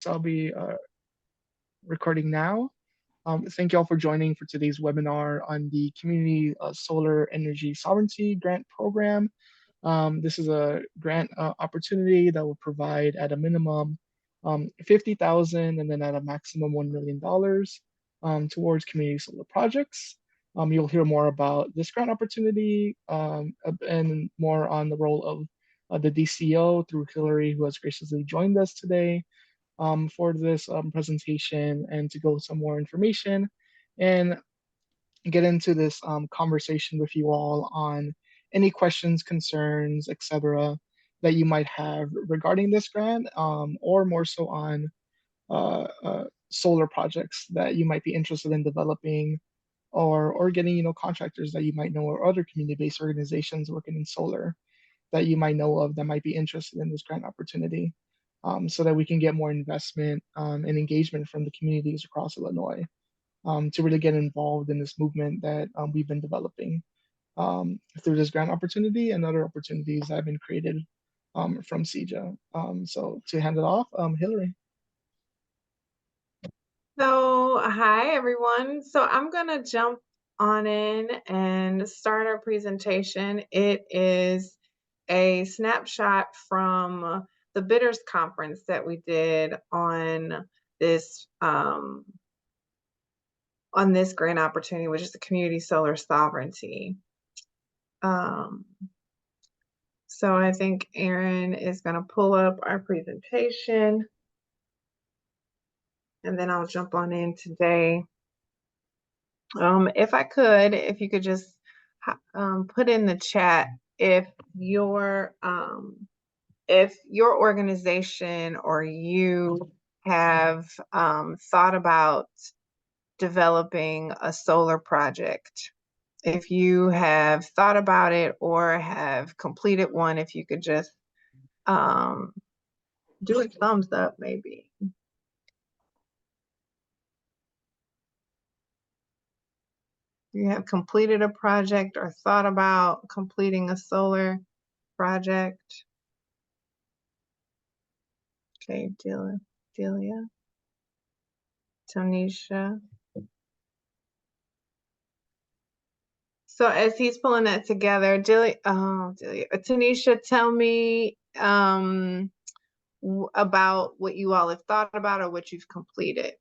I'll be recording now. Thank you all for joining for today's webinar on the Community Solar Energy Sovereignty Grant Program. This is a grant opportunity that will provide at a minimum $50,000 and then at a maximum $1 million towards community solar projects. You'll hear more about this grant opportunity and more on the role of the DCEO through Hillary, who has graciously joined us today for this presentation and to go some more information and get into this conversation with you all on any questions, concerns, etc. that you might have regarding this grant or more so on solar projects that you might be interested in developing or getting contractors that you might know or other community-based organizations working in solar that you might know of that might be interested in this grant opportunity so that we can get more investment and engagement from the communities across Illinois to really get involved in this movement that we've been developing through this grant opportunity and other opportunities that have been created from CEJA. So to hand it off, Hillary. So, hi everyone. So I'm going to jump on in and start our presentation. It is a snapshot from the Bidders Conference that we did on this grant opportunity, which is the Community Solar Sovereignty. So I think Aaron is going to pull up our presentation. And then I'll jump on in today. If you could just put in the chat if your organization or you have thought about developing a solar project. If you have thought about it or have completed one, if you could just do a thumbs up maybe. You have completed a project or thought about completing a solar project. Okay, Delia, Tanisha. So as he's pulling that together, Tanisha, tell me about what you all have thought about or what you've completed.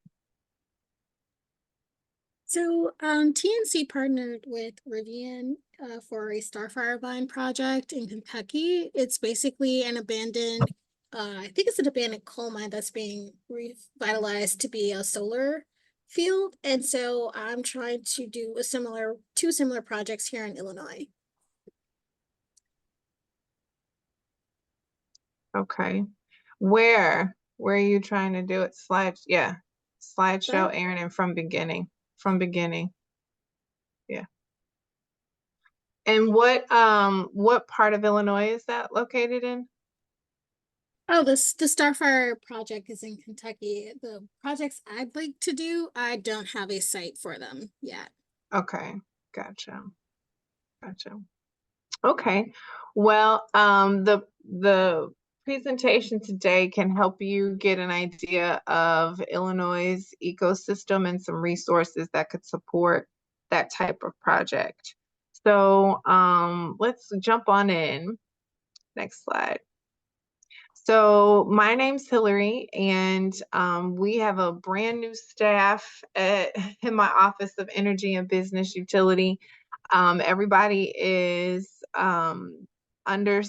So TNC partnered with Rivian for a Starfire Vine project in Kentucky. It's basically an abandoned, I think it's an abandoned coal mine that's being revitalized to be a solar field. And so I'm trying to do two similar projects here in Illinois. Okay. Where are you trying to do it? Slideshow, Aaron, and from beginning. Yeah. And what part of Illinois is that located in? Oh, the Starfire project is in Kentucky. The projects I'd like to do, I don't have a site for them yet. Okay, gotcha. Okay, well, the presentation today can help you get an idea of Illinois' ecosystem and some resources that could support that type of project. So let's jump on in. Next slide. So my name's Hillary, and we have a brand new staff in my Office of Energy and Business Utility. Everybody is under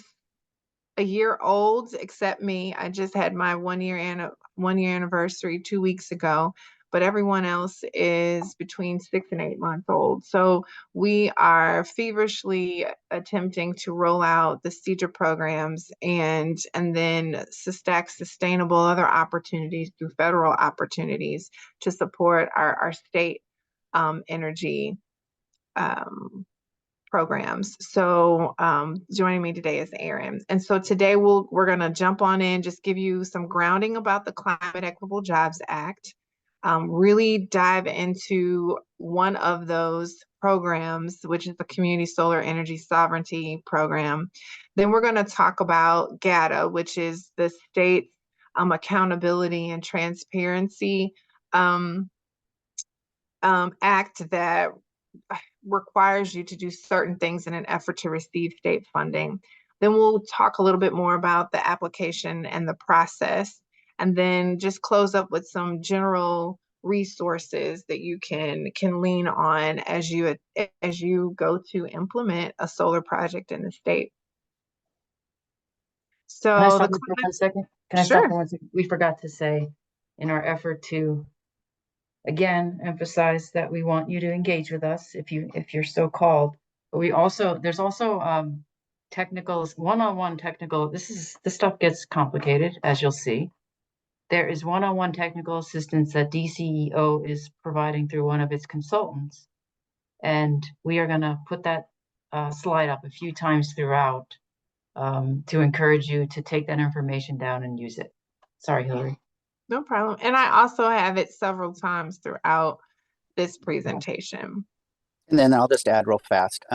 a year old except me. I just had my one year anniversary 2 weeks ago, but everyone else is between 6 and 8 months old. So we are feverishly attempting to roll out the CEJA programs and then stack sustainable other opportunities through federal opportunities to support our state energy programs. So joining me today is Aaron. And so today we're going to jump on in, just give you some grounding about the Climate Equitable Jobs Act, really dive into one of those programs, which is the Community Solar Energy Sovereignty Program. Then we're going to talk about GATA, which is the state's accountability and transparency act that requires you to do certain things in an effort to receive state funding. Then we'll talk a little bit more about the application and the process, and then just close up with some general resources that you can lean on as you go to implement a solar project in the state. Can I So stop you for 1 second? Can I stop Sure. for 1 second? We forgot to say, in our effort to, again, emphasize that we want you to engage with us if you're so called. But there's also technicals, one-on-one technical. This stuff gets complicated, as you'll see. There is one-on-one technical assistance that DCEO is providing through one of its consultants. And we are gonna put that slide up a few times throughout to encourage you to take that information down and use it. Sorry, Hillary. No problem. And I also have it several times throughout this presentation. And then I'll just add real fast.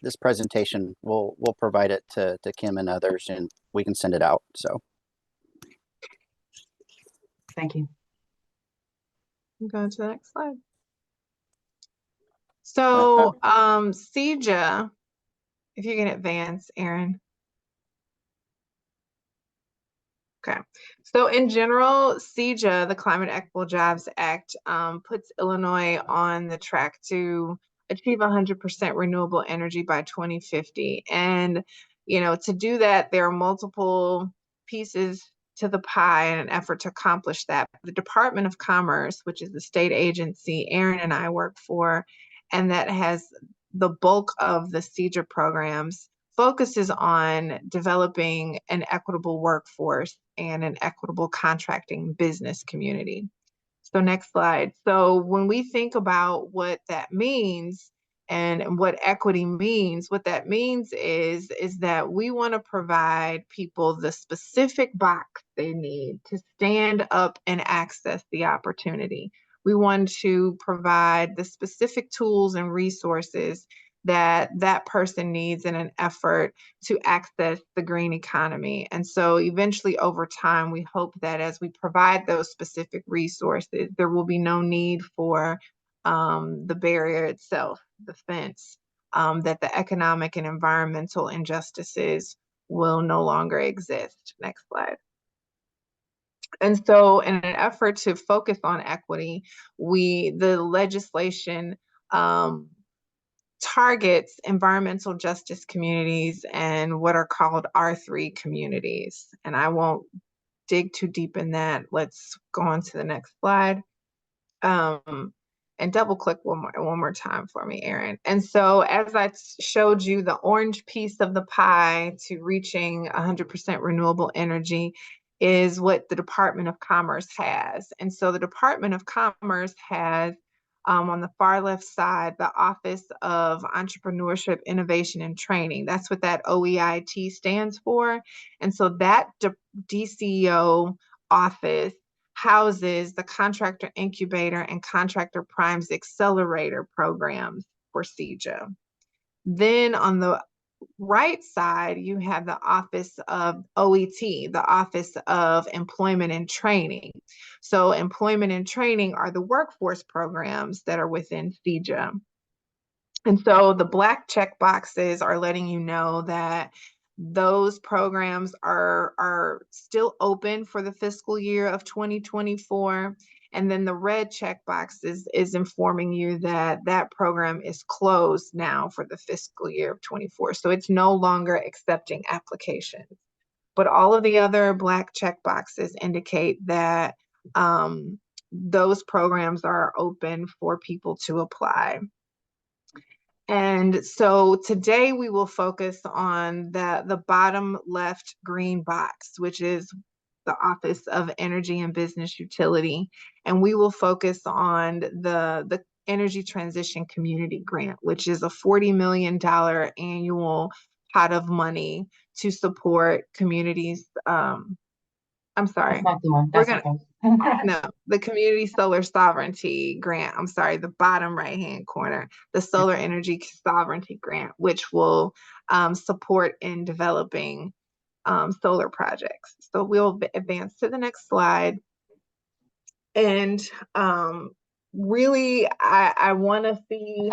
This presentation, we'll provide it to Kim and others, and we can send it out. So Thank you. Go to the next slide. So CEJA, if you can advance, Aaron. Okay. So in general, CEJA, the Climate Equitable Jobs Act, puts Illinois on the track to achieve 100% renewable energy by 2050. And, to do that, there are multiple pieces to the pie in an effort to accomplish that. The Department of Commerce, which is the state agency Aaron and I work for, and that has the bulk of the CEJA programs, focuses on developing an equitable workforce and an equitable contracting business community. So next slide. So when we think about what that means and what equity means, what that means is that we want to provide people the specific box they need to stand up and access the opportunity. We want to provide the specific tools and resources that person needs in an effort to access the green economy. And so eventually over time, we hope that as we provide those specific resources, there will be no need for the barrier itself, the fence, that the economic and environmental injustices will no longer exist. Next slide. And so in an effort to focus on equity, the legislation targets environmental justice communities and what are called R3 communities. And I won't dig too deep in that. Let's go on to the next slide. And double click one more time for me, Aaron. And so as I showed you, the orange piece of the pie to reaching 100% renewable energy is what the Department of Commerce has. And so the Department of Commerce has on the far left side, the Office of Entrepreneurship, Innovation, and Training. That's what that OEIT stands for. And so that DCEO office houses the Contractor Incubator and Contractor Primes Accelerator programs for CEJA. Then on the right side, you have the Office of OET, the Office of Employment and Training. So employment and training are the workforce programs that are within CEJA. And so the black check boxes are letting you know that those programs are still open for the fiscal year of 2024. And then the red checkbox is informing you that that program is closed now for the fiscal year of 24. So it's no longer accepting applications. But all of the other black checkboxes indicate that those programs are open for people to apply. And so today we will focus on the bottom left green box, which is the Office of Energy and Business Utility. And we will focus on the Energy Transition Community Grant, which is a $40 million annual pot of money to support communities. I'm sorry. That's not the one. That's okay. No, the Community Solar Sovereignty Grant. I'm sorry, the bottom right-hand corner, the Solar Energy Sovereignty Grant, which will support in developing solar projects. So we'll advance to the next slide. And really, I want to see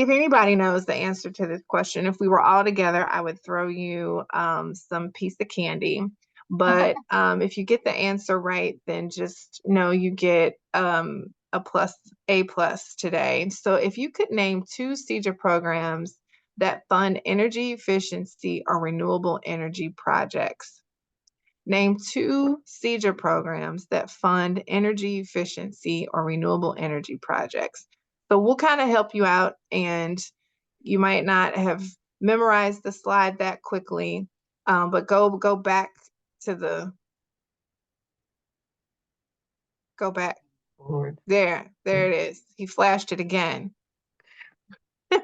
if anybody knows the answer to this question. If we were all together, I would throw you some piece of candy. But if you get the answer right, then just know you get A plus today. So if you could name 2 CEJA programs that fund energy efficiency or renewable energy projects. Name 2 CEJA programs that fund energy efficiency or renewable energy projects. So we'll kind of help you out, and you might not have memorized the slide that quickly, but go back to the, go back. Lord. There it is. He flashed it again. Back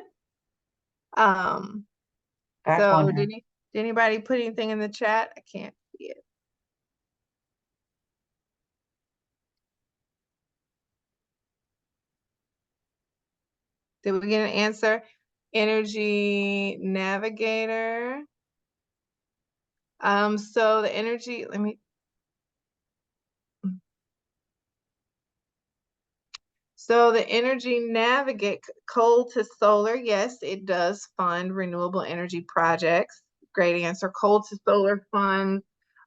So on did anybody put anything in the chat? I can't see it. Did we get an answer? Energy Navigator. So the energy, so the Energy Navigate, coal to solar, yes, it does fund renewable energy projects. Great answer. Coal to solar funds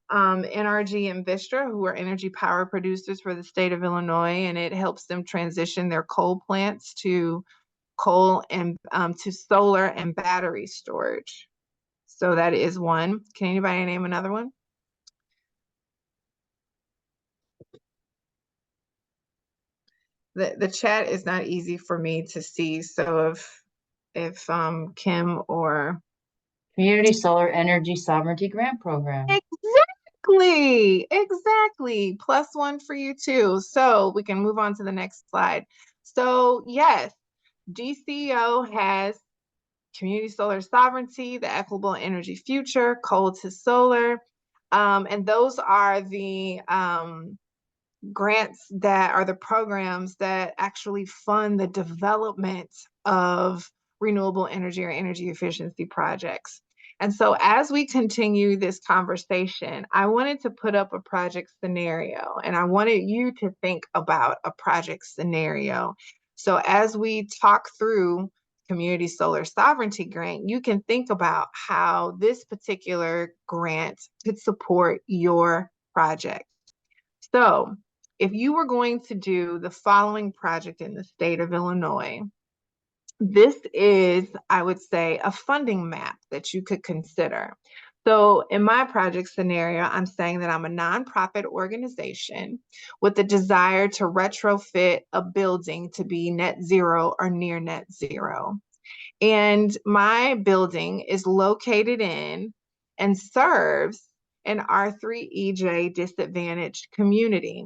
NRG and Vistra, who are energy power producers for the state of Illinois, and it helps them transition their coal plants to coal and to solar and battery storage. So that is one. Can anybody name another one? The chat is not easy for me to see. So if Kim or Community Solar Energy Sovereignty Grant Program. Exactly. +1 for you too. So we can move on to the next slide. So yes, DCEO has Community Solar Sovereignty, the Equitable Energy Future, Coal to Solar, and those are the grants that are the programs that actually fund the development of renewable energy or energy efficiency projects. And so as we continue this conversation, I wanted to put up a project scenario, and I wanted you to think about a project scenario. So as we talk through Community Solar Sovereignty Grant, you can think about how this particular grant could support your project. So if you were going to do the following project in the state of Illinois, this is, I would say, a funding map that you could consider. So in my project scenario, I'm saying that I'm a nonprofit organization with the desire to retrofit a building to be net zero or near net zero. And my building is located in and serves an R3EJ disadvantaged community.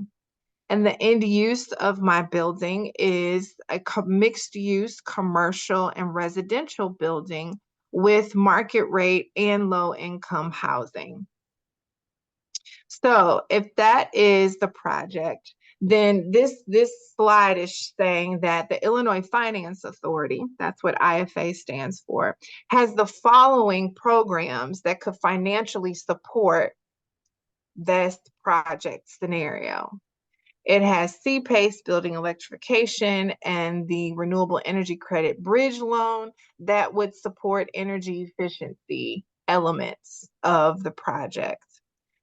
And the end use of my building is a mixed use commercial and residential building with market rate and low income housing. So if that is the project, then this slide is saying that the Illinois Finance Authority, that's what IFA stands for, has the following programs that could financially support this project scenario. It has CPACE, building electrification, and the renewable energy credit bridge loan that would support energy efficiency elements of the project.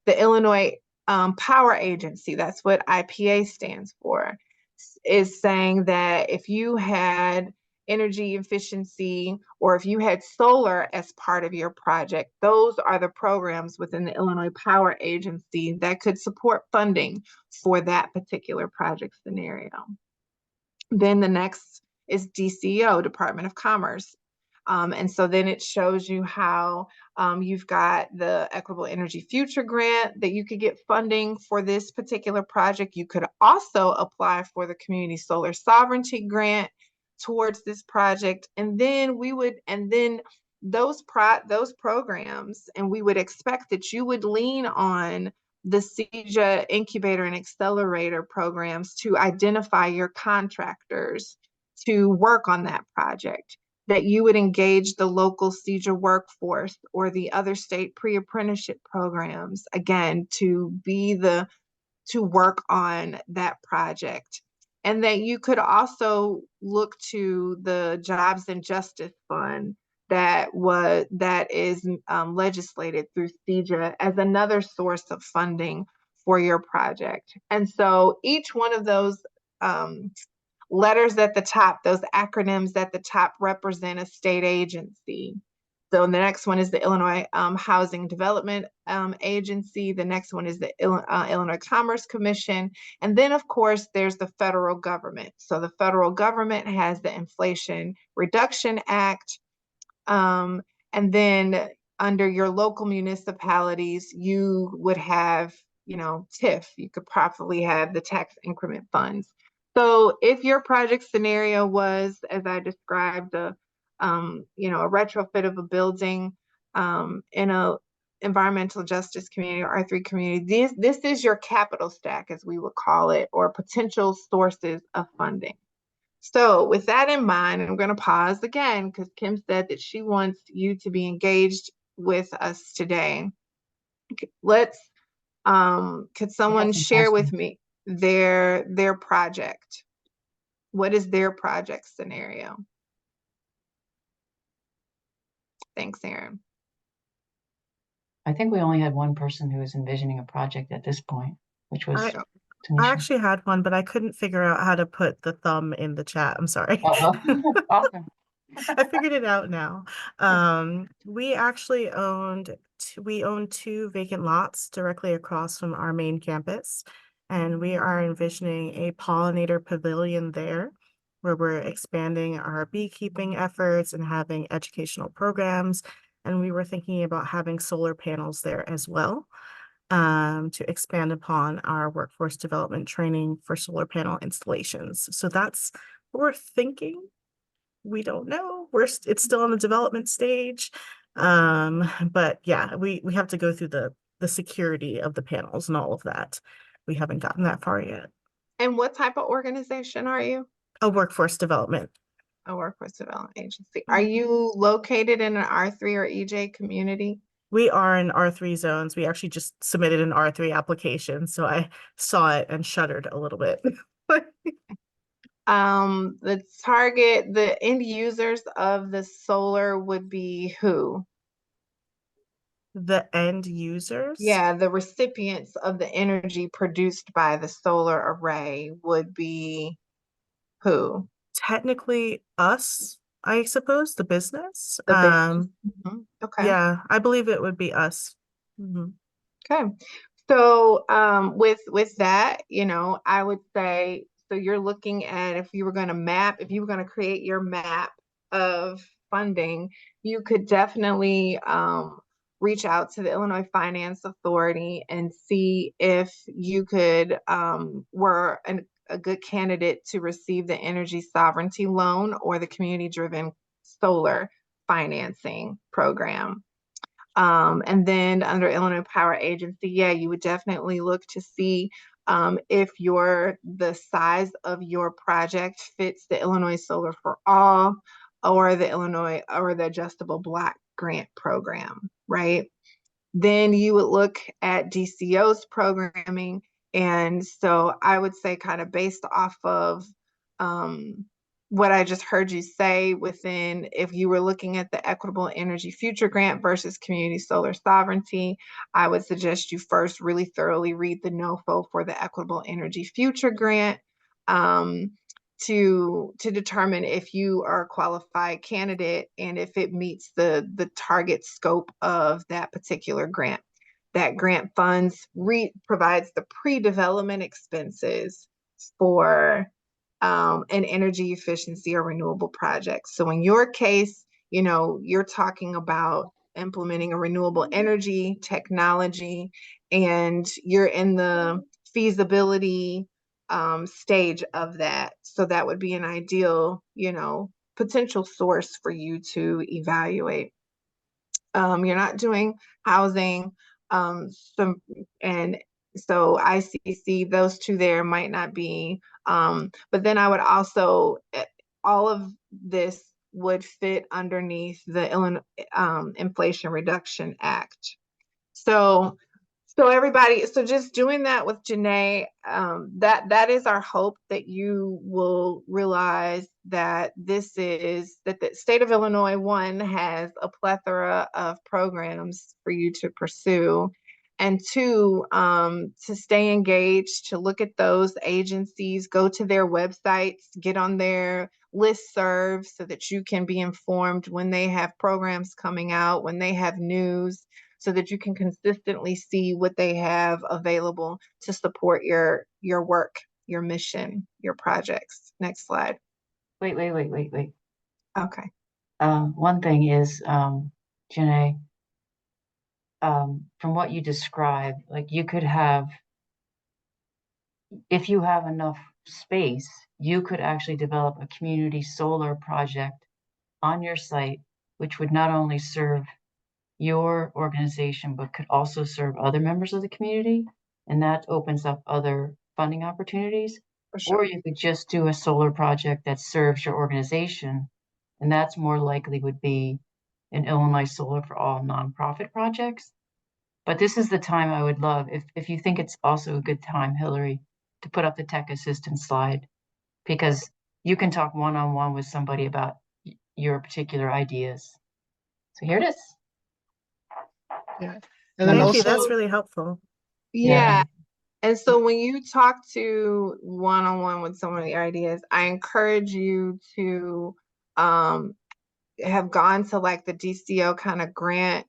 The Illinois Power Agency, that's what IPA stands for, is saying that if you had energy efficiency or if you had solar as part of your project, those are the programs within the Illinois Power Agency that could support funding for that particular project scenario. Then the next is DCEO, Department of Commerce. And so then it shows you how you've got the Equitable Energy Future Grant that you could get funding for this particular project. You could also apply for the Community Solar Sovereignty Grant towards this project. And then those programs, and we would expect that you would lean on the CEJA incubator and accelerator programs to identify your contractors to work on that project. that you would engage the local CEJA workforce or the other state pre-apprenticeship programs, again, to work on that project. And that you could also look to the Jobs and Justice Fund that is legislated through CEJA as another source of funding for your project. And so each one of those letters at the top, those acronyms at the top, represent a state agency. So the next one is the Illinois Housing Development Agency. The next one is the Illinois Commerce Commission. And then, of course, there's the federal government. So the federal government has the Inflation Reduction Act. And then under your local municipalities, you would have, TIF. You could probably have the tax increment funds. So if your project scenario was, as I described, a retrofit of a building in a environmental justice community or R3 community, this is your capital stack, as we would call it, or potential sources of funding. So with that in mind, I'm going to pause again because Kim said that she wants you to be engaged with us today. Could someone share with me their project? What is their project scenario? Thanks, Aaron. I think we only had one person who was envisioning a project at this point, which was I Tanisha. actually had one, but I couldn't figure out how to put the thumb in the chat. I'm sorry. Awesome. I figured it out now. We actually own 2 vacant lots directly across from our main campus, and we are envisioning a pollinator pavilion there where we're expanding our beekeeping efforts and having educational programs. And we were thinking about having solar panels there as well, to expand upon our workforce development training for solar panel installations. So that's what we're thinking. We don't know. It's still in the development stage. But yeah, we have to go through the security of the panels and all of that. We haven't gotten that far yet. And what type of organization are you? A workforce development. A workforce development agency. Are you located in an R3 or EJ community? We are in R3 zones. We actually just submitted an R3 application, so I saw it and shuddered a little bit. The end users of the solar would be who? The end users? Yeah, the recipients of the energy produced by the solar array would be who? Technically us, I suppose, the business. The business. Okay. Yeah, I believe it would be us. Okay. So with that, I would say, so you're looking at, if you were going to create your map of funding, you could definitely reach out to the Illinois Finance Authority and see if you were a good candidate to receive the energy sovereignty loan or the community-driven solar financing program. And then under Illinois Power Agency, yeah, you would definitely look to see if the size of your project fits the Illinois Solar for All or the Adjustable Block Grant Program, right? Then you would look at DCEO's programming. And so I would say, kind of based off of what I just heard you say, if you were looking at the Equitable Energy Future Grant versus Community Solar Sovereignty, I would suggest you first really thoroughly read the NOFO for the Equitable Energy Future Grant to determine if you are a qualified candidate and if it meets the target scope of that particular grant. That grant provides the pre-development expenses for an energy efficiency or renewable project. So in your case, you're talking about implementing a renewable energy technology, and you're in the feasibility stage of that. So that would be an ideal, potential source for you to evaluate. You're not doing housing, and so ICC, those two there might not be. But then I would also, all of this would fit underneath the Illinois Inflation Reduction Act. So everybody, so just doing that with Janae, that is our hope, that you will realize that the state of Illinois, one, has a plethora of programs for you to pursue, and two, to stay engaged, to look at those agencies, go to their websites, get on their listserv so that you can be informed when they have programs coming out, when they have news, so that you can consistently see what they have available to support your work, your mission, your projects. Next slide. Wait. Okay. One thing is, Janae, from what you described, like you could have, if you have enough space, you could actually develop a community solar project on your site, which would not only serve your organization, but could also serve other members of the community. And that opens up other funding opportunities. For sure. Or you could just do a solar project that serves your organization. And that's more likely would be an Illinois Solar for All nonprofit projects. But this is the time I would love, if you think it's also a good time, Hillary, to put up the tech assistance slide, because you can talk one-on-one with somebody about your particular ideas. So here it is. Yeah. And then Thank you. also, That's really helpful. Yeah. And so when you talk to one-on-one with some of the ideas, I encourage you to have gone to like the DCEO kind of grant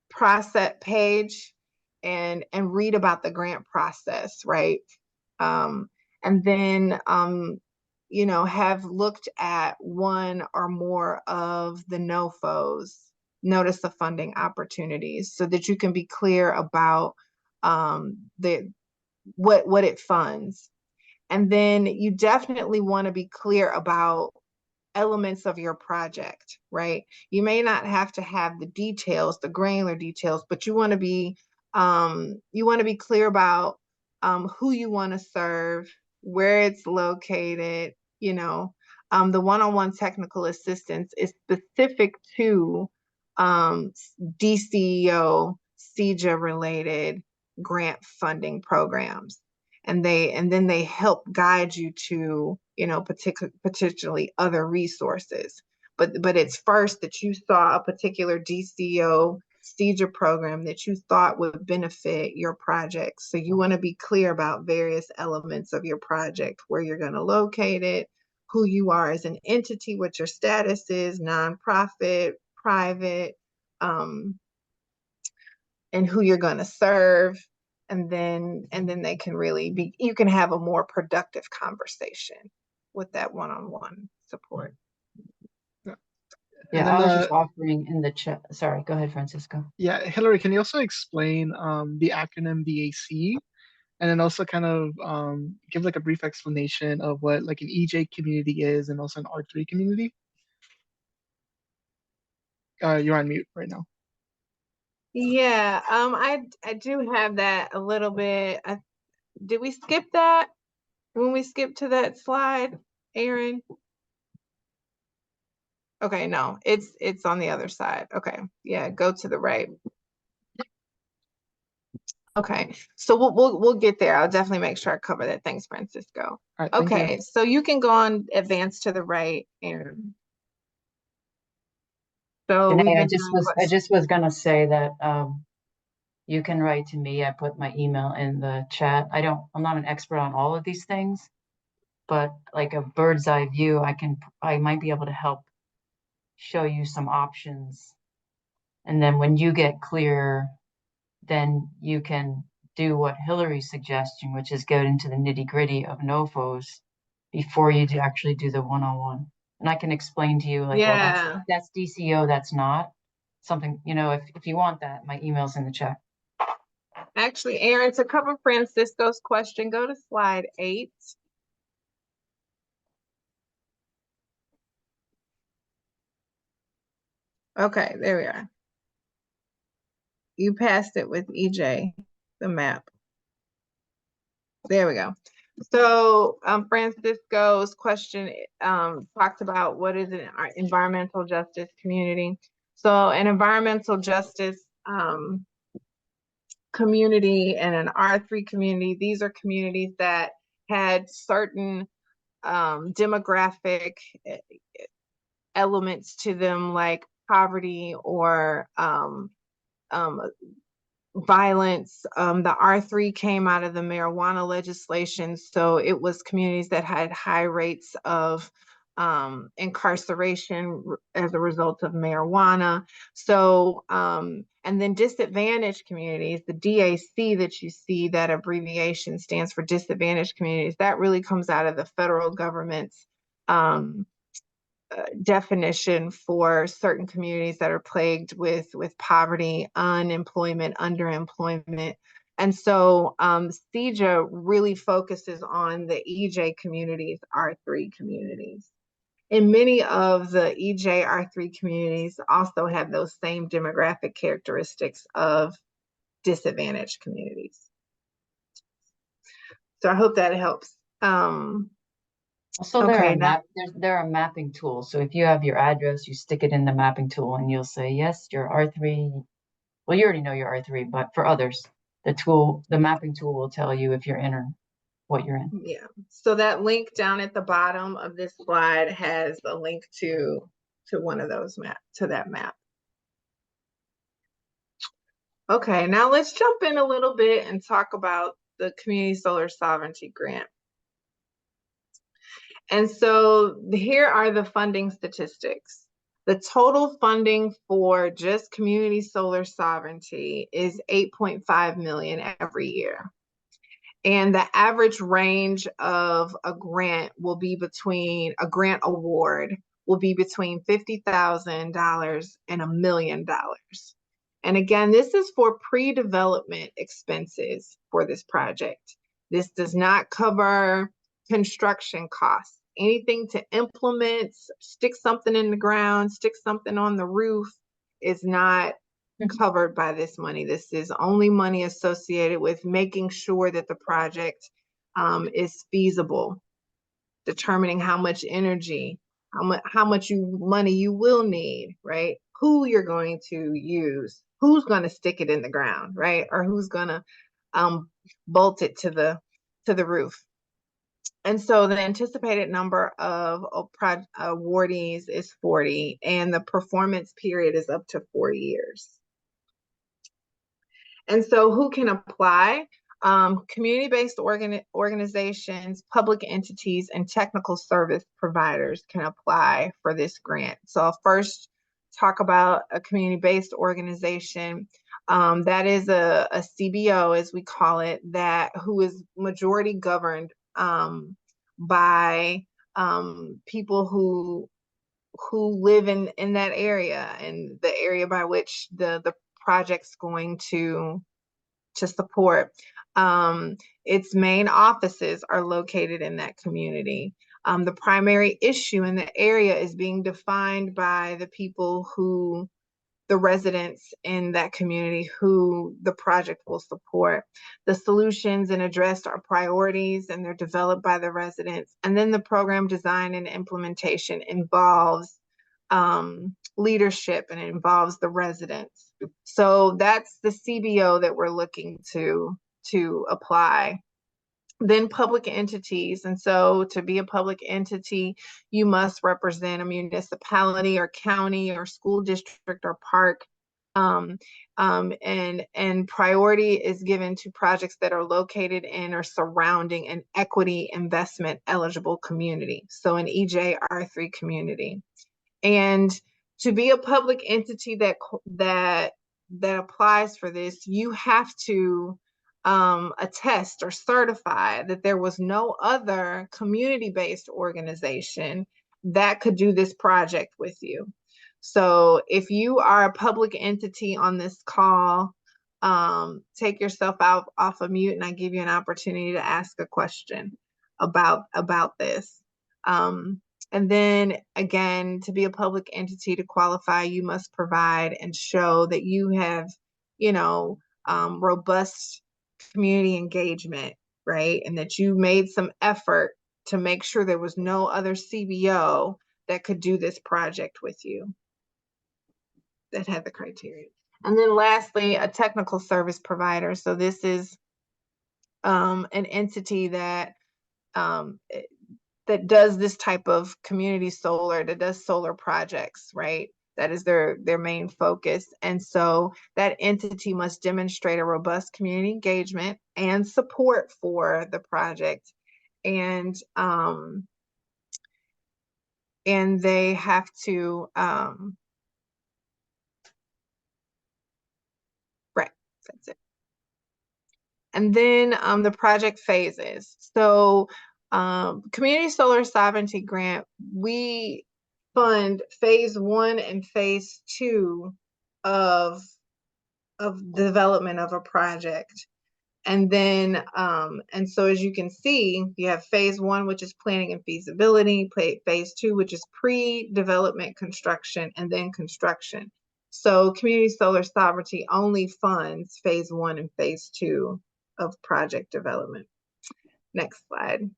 process page and read about the grant process, right? And then you know, have looked at one or more of the NOFOs, notice of funding opportunities, so that you can be clear about what it funds. And then you definitely want to be clear about elements of your project, right? You may not have to have the details, the granular details, but you want to be clear about who you want to serve, where it's located, you know. The one-on-one technical assistance is specific to DCEO, CEJA related grant funding programs. And then they help guide you to, you know, potentially other resources. But it's first that you saw a particular DCEO CEJA program that you thought would benefit your project. So you want to be clear about various elements of your project, where you're going to locate it, who you are as an entity, what your status is, nonprofit, private, and who you're going to serve. And then they can really be, you can have a more productive conversation with that one-on-one support. Yeah, and then I was just offering in the chat. Sorry, go ahead, Francisco. yeah, Hillary, can you also explain the acronym DAC, and then also kind of give like a brief explanation of what like an EJ community is and also an R3 community? You're on mute right now. Yeah, I do have that a little bit. Did we skip that when we skipped to that slide, Aaron? Okay, no, it's on the other side. Okay, yeah, go to the right. Okay, so we'll get there. I'll definitely make sure I cover that. Thanks, Francisco. All right, thank Okay, you. so you can go on, advance to the right, Aaron. So we've Janae, been doing I just was gonna say that you can write to me. I put my email in the chat. I'm not an expert on all of these things, but like a bird's eye view, I might be able to help show you some options. And then when you get clear, then you can do what Hillary's suggesting, which is get into the nitty-gritty of NOFOs before you actually do the one-on-one. And I can explain to you like, well, Yeah. that's DCEO, that's not something, you know, if you want that, my email's in the chat. Actually, Aaron, to cover Francisco's question, go to slide 8. Okay, there we are. You passed it with EJ, the map. There we go. So Francisco's question talked about what is an environmental justice community. So an environmental justice community and an R3 community, these are communities that had certain demographic elements to them, like poverty or violence. The R3 came out of the marijuana legislation, so it was communities that had high rates of incarceration as a result of marijuana. So, and then disadvantaged communities, the DAC that you see, that abbreviation stands for disadvantaged communities. That really comes out of the federal government's definition for certain communities that are plagued with poverty, unemployment, underemployment. And so CEJA really focuses on the EJ communities, R3 communities. And many of the EJ R3 communities also have those same demographic characteristics of disadvantaged communities. So I hope that helps. So there are mapping tools. So if you have your address, you stick it in the mapping tool and you'll say, yes, you're R3. Well, you already know you're R3, but for others, the mapping tool will tell you if you're in or what you're in. Yeah. So that link down at the bottom of this slide has a link to one of those to that map. Okay, now let's jump in a little bit and talk about the Community Solar Sovereignty Grant. And so here are the funding statistics. The total funding for just community solar sovereignty is $8.5 million every year. And the average range of a grant will be between, a grant award will be between $50,000 and $1 million. And again, this is for pre-development expenses for this project. This does not cover construction costs. Anything to implement, stick something in the ground, stick something on the roof is not covered by this money. This is only money associated with making sure that the project is feasible, determining how much energy, how much money you will need, right? Who you're going to use, who's going to stick it in the ground, right? Or who's going to bolt it to the roof. And so the anticipated number of awardees is 40, and the performance period is up to 4 years. And so who can apply? Community-based organizations, public entities, and technical service providers can apply for this grant. So I'll first talk about a community-based organization. That is a CBO, as we call it, who is majority governed by people who live in that area, and the area by which the project's going to support. Its main offices are located in that community. The primary issue in the area is being defined by the people the residents in that community who the project will support. The solutions and addressed are priorities, and they're developed by the residents. And then the program design and implementation involves leadership, and it involves the residents. So that's the CBO that we're looking to apply. Then public entities. And so to be a public entity, you must represent a municipality or county or school district or park. And priority is given to projects that are located in or surrounding an equity investment eligible community. So an EJR3 community. And to be a public entity that applies for this, you have to attest or certify that there was no other community-based organization that could do this project with you. So if you are a public entity on this call, take yourself off of mute, and I give you an opportunity to ask a question about this. And then again, to be a public entity, to qualify, you must provide and show that you have, robust community engagement, right? And that you made some effort to make sure there was no other CBO that could do this project with you that had the criteria. And then lastly, a technical service provider. So this is an entity that that does this type of community solar, that does solar projects, right? That is their main focus. And so that entity must demonstrate a robust community engagement and support for the project. And they have to, right, that's it. And then the project phases. So Community Solar Sovereignty Grant, we fund phase 1 and phase 2 of development of a project. And then, and so as you can see, you have phase 1, which is planning and feasibility, phase 2, which is pre-development construction, and then construction. So Community Solar Sovereignty only funds phase 1 and phase 2 of project development. Next slide.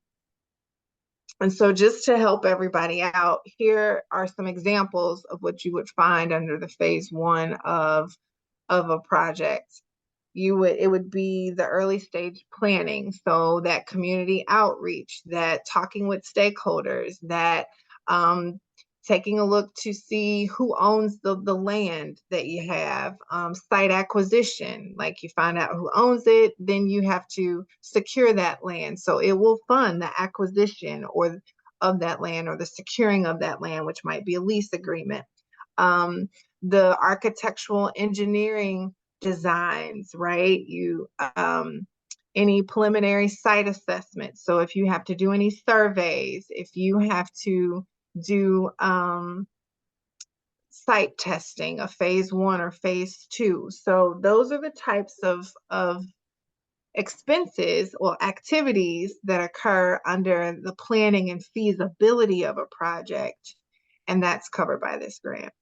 And so just to help everybody out, here are some examples of what you would find under the phase 1 of a project. It would be the early stage planning, so that community outreach, that talking with stakeholders, that taking a look to see who owns the land that you have, site acquisition, like you find out who owns it, then you have to secure that land. So it will fund the acquisition of that land, or the securing of that land, which might be a lease agreement. The architectural engineering designs, right? Any preliminary site assessments. So if you have to do any surveys, if you have to do site testing, a phase 1 or phase 2. So those are the types of expenses or activities that occur under the planning and feasibility of a project, and that's covered by this grant.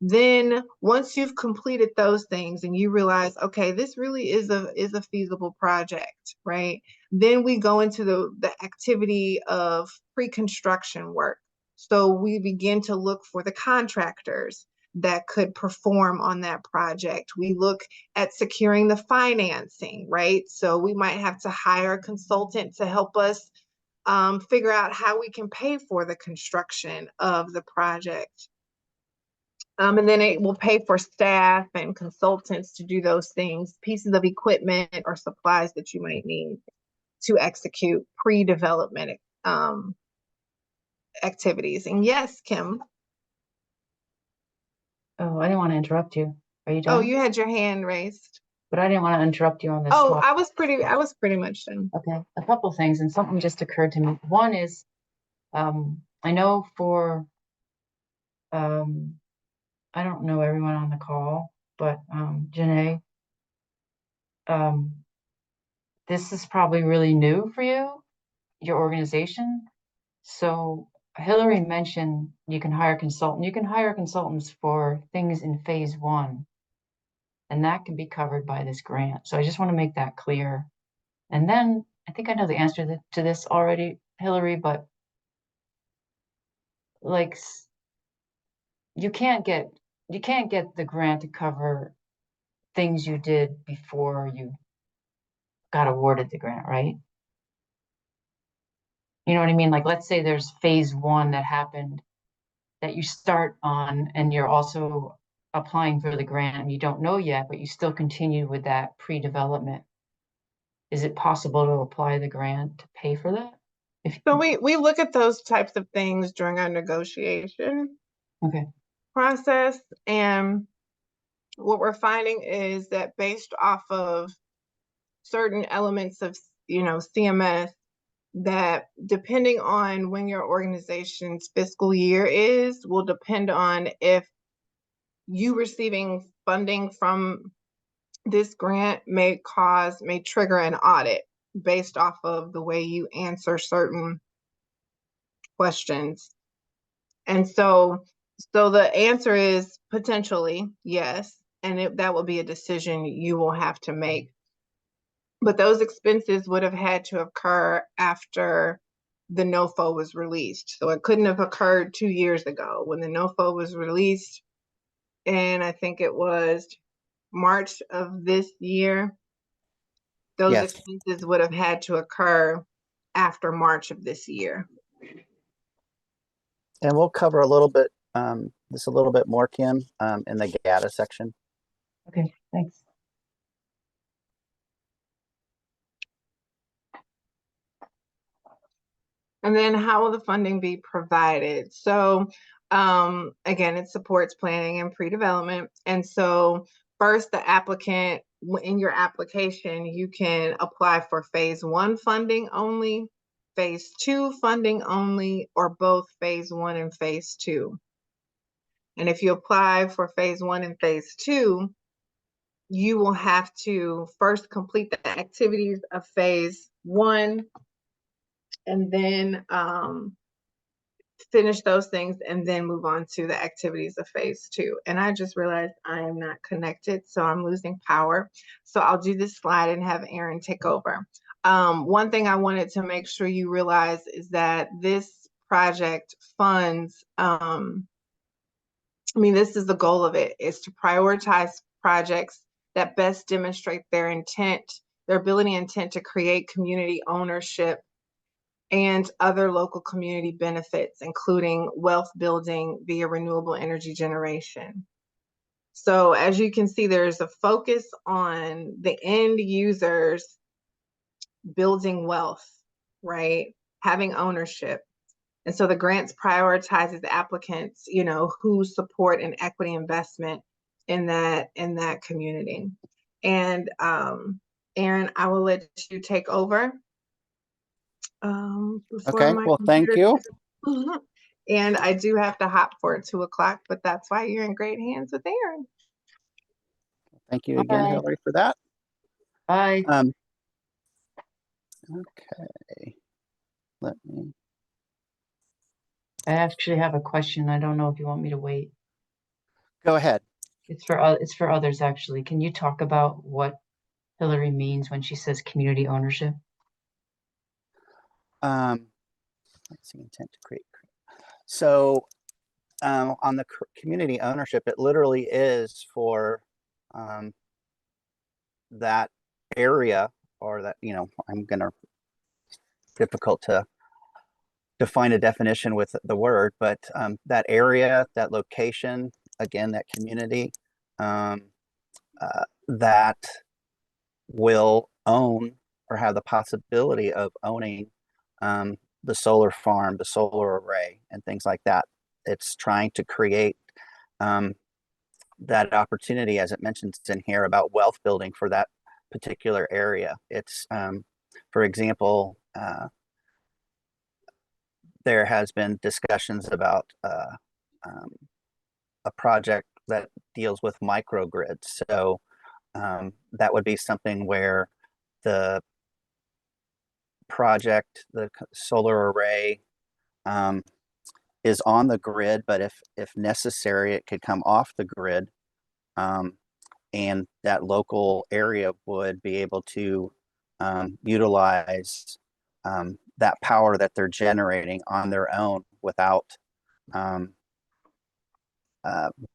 Then once you've completed those things and you realize, okay, this really is a feasible project, right? Then we go into the activity of pre-construction work. So we begin to look for the contractors that could perform on that project. We look at securing the financing, right? So we might have to hire a consultant to help us figure out how we can pay for the construction of the project. And then it will pay for staff and consultants to do those things, pieces of equipment or supplies that you might need to execute pre-development activities. And yes, Kim. Oh, I didn't want to interrupt you. Are you done? Oh, you had your hand raised. But I didn't want to interrupt you on this Oh, slide. I was pretty much done. Okay, a couple things, and something just occurred to me. One is, I know for, I don't know everyone on the call, but Janae, this is probably really new for you, your organization. So Hillary mentioned you can hire a consultant. You can hire consultants for things in phase 1, and that can be covered by this grant. So I just want to make that clear. And then I think I know the answer to this already, Hillary, but like you can't get the grant to cover things you did before you got awarded the grant, right? You know what I mean? Like, let's say there's phase 1 that happened that you start on, and you're also applying for the grant and you don't know yet, but you still continue with that pre-development. Is it possible to apply the grant to pay for that? So we look at those types of things during our negotiation process, and what we're finding is that based off of certain elements of CMS, that depending on when your organization's fiscal year is, will depend on if you receiving funding from this grant may trigger an audit based off of the way you answer certain questions. And so the answer is potentially yes, and that will be a decision you will have to make. but those expenses would have had to occur after the NOFO was released. So it couldn't have occurred 2 years ago when the NOFO was released. And I think it was March of this year. Those Yes. expenses would have had to occur after March of this year. And we'll cover a little bit, this a little bit more, Kim, in the data section. Okay, thanks. And then how will the funding be provided? So again, it supports planning and pre-development. And so first, the applicant, in your application, you can apply for phase 1 funding only, phase 2 funding only, or both phase 1 and phase 2. And if you apply for phase 1 and phase 2, you will have to first complete the activities of phase 1 and then finish those things and then move on to the activities of phase 2. And I just realized I am not connected, so I'm losing power. So I'll do this slide and have Aaron take over. One thing I wanted to make sure you realize is that this project funds, this is the goal of it, is to prioritize projects that best demonstrate their intent, their ability and intent to create community ownership and other local community benefits, including wealth building via renewable energy generation. So as you can see, there's a focus on the end users building wealth, right? Having ownership. And so the grants prioritizes applicants, who support an equity investment in that community. And Aaron, I will let you take over. Okay, well, thank you. And I do have to hop for 2 o'clock, but that's why you're in great hands with Aaron. Thank you again, Bye. Hillary, for that. Bye. Okay, let me. I actually have a question. I don't know if you want me to wait. Go ahead. It's for others, actually. Can you talk about what Hillary means when she says community ownership? Let's see, intent to create. So on the community ownership, it literally is for that area, or that, I'm gonna, difficult to define a definition with the word, but that area, that location, again, that community, that will own or have the possibility of owning the solar farm, the solar array, and things like that. It's trying to create that opportunity, as it mentions in here, about wealth building for that particular area. It's, for example, there has been discussions about a project that deals with microgrids. So that would be something where the project, the solar array, is on the grid, but if necessary, it could come off the grid, and that local area would be able to utilize that power that they're generating on their own without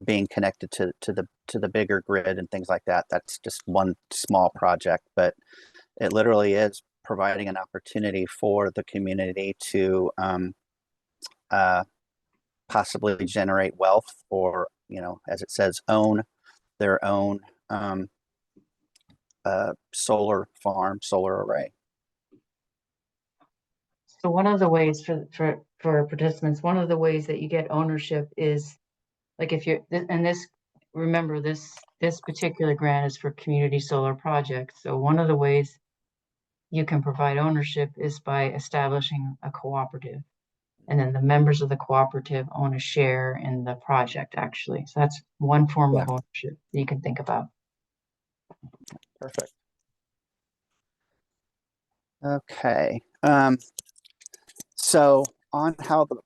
being connected to the bigger grid and things like that. That's just one small project, but it literally is providing an opportunity for the community to possibly generate wealth, or, as it says, own their own solar farm, solar array. So one of the ways for participants, one of the ways that you get ownership is, like, if you're, and this, remember, this particular grant is for community solar projects. So one of the ways you can provide ownership is by establishing a cooperative. And then the members of the cooperative own a share in the project, actually. So that's one form of ownership that you can think about. Perfect. Okay. So on how the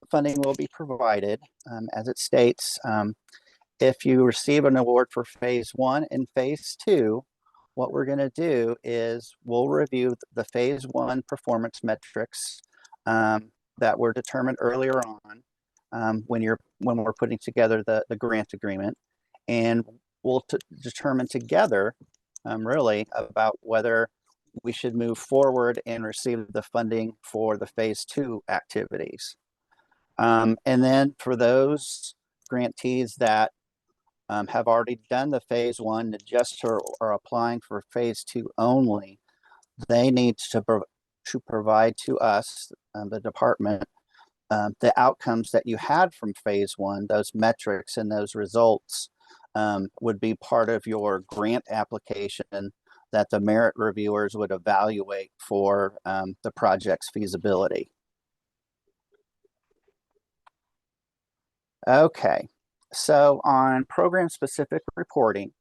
funding will be provided, as it states, if you receive an award for phase 1 and phase 2, what we're going to do is we'll review the phase one performance metrics that were determined earlier on when we're putting together the grant agreement, and we'll determine together really about whether we should move forward and receive the funding for the phase two activities. And then for those grantees that have already done the phase one and just are applying for phase two only, they need to provide to us, the department, the outcomes that you had from phase one. Those metrics and those results would be part of your grant application that the merit reviewers would evaluate for the project's feasibility. Okay, so on program specific reporting,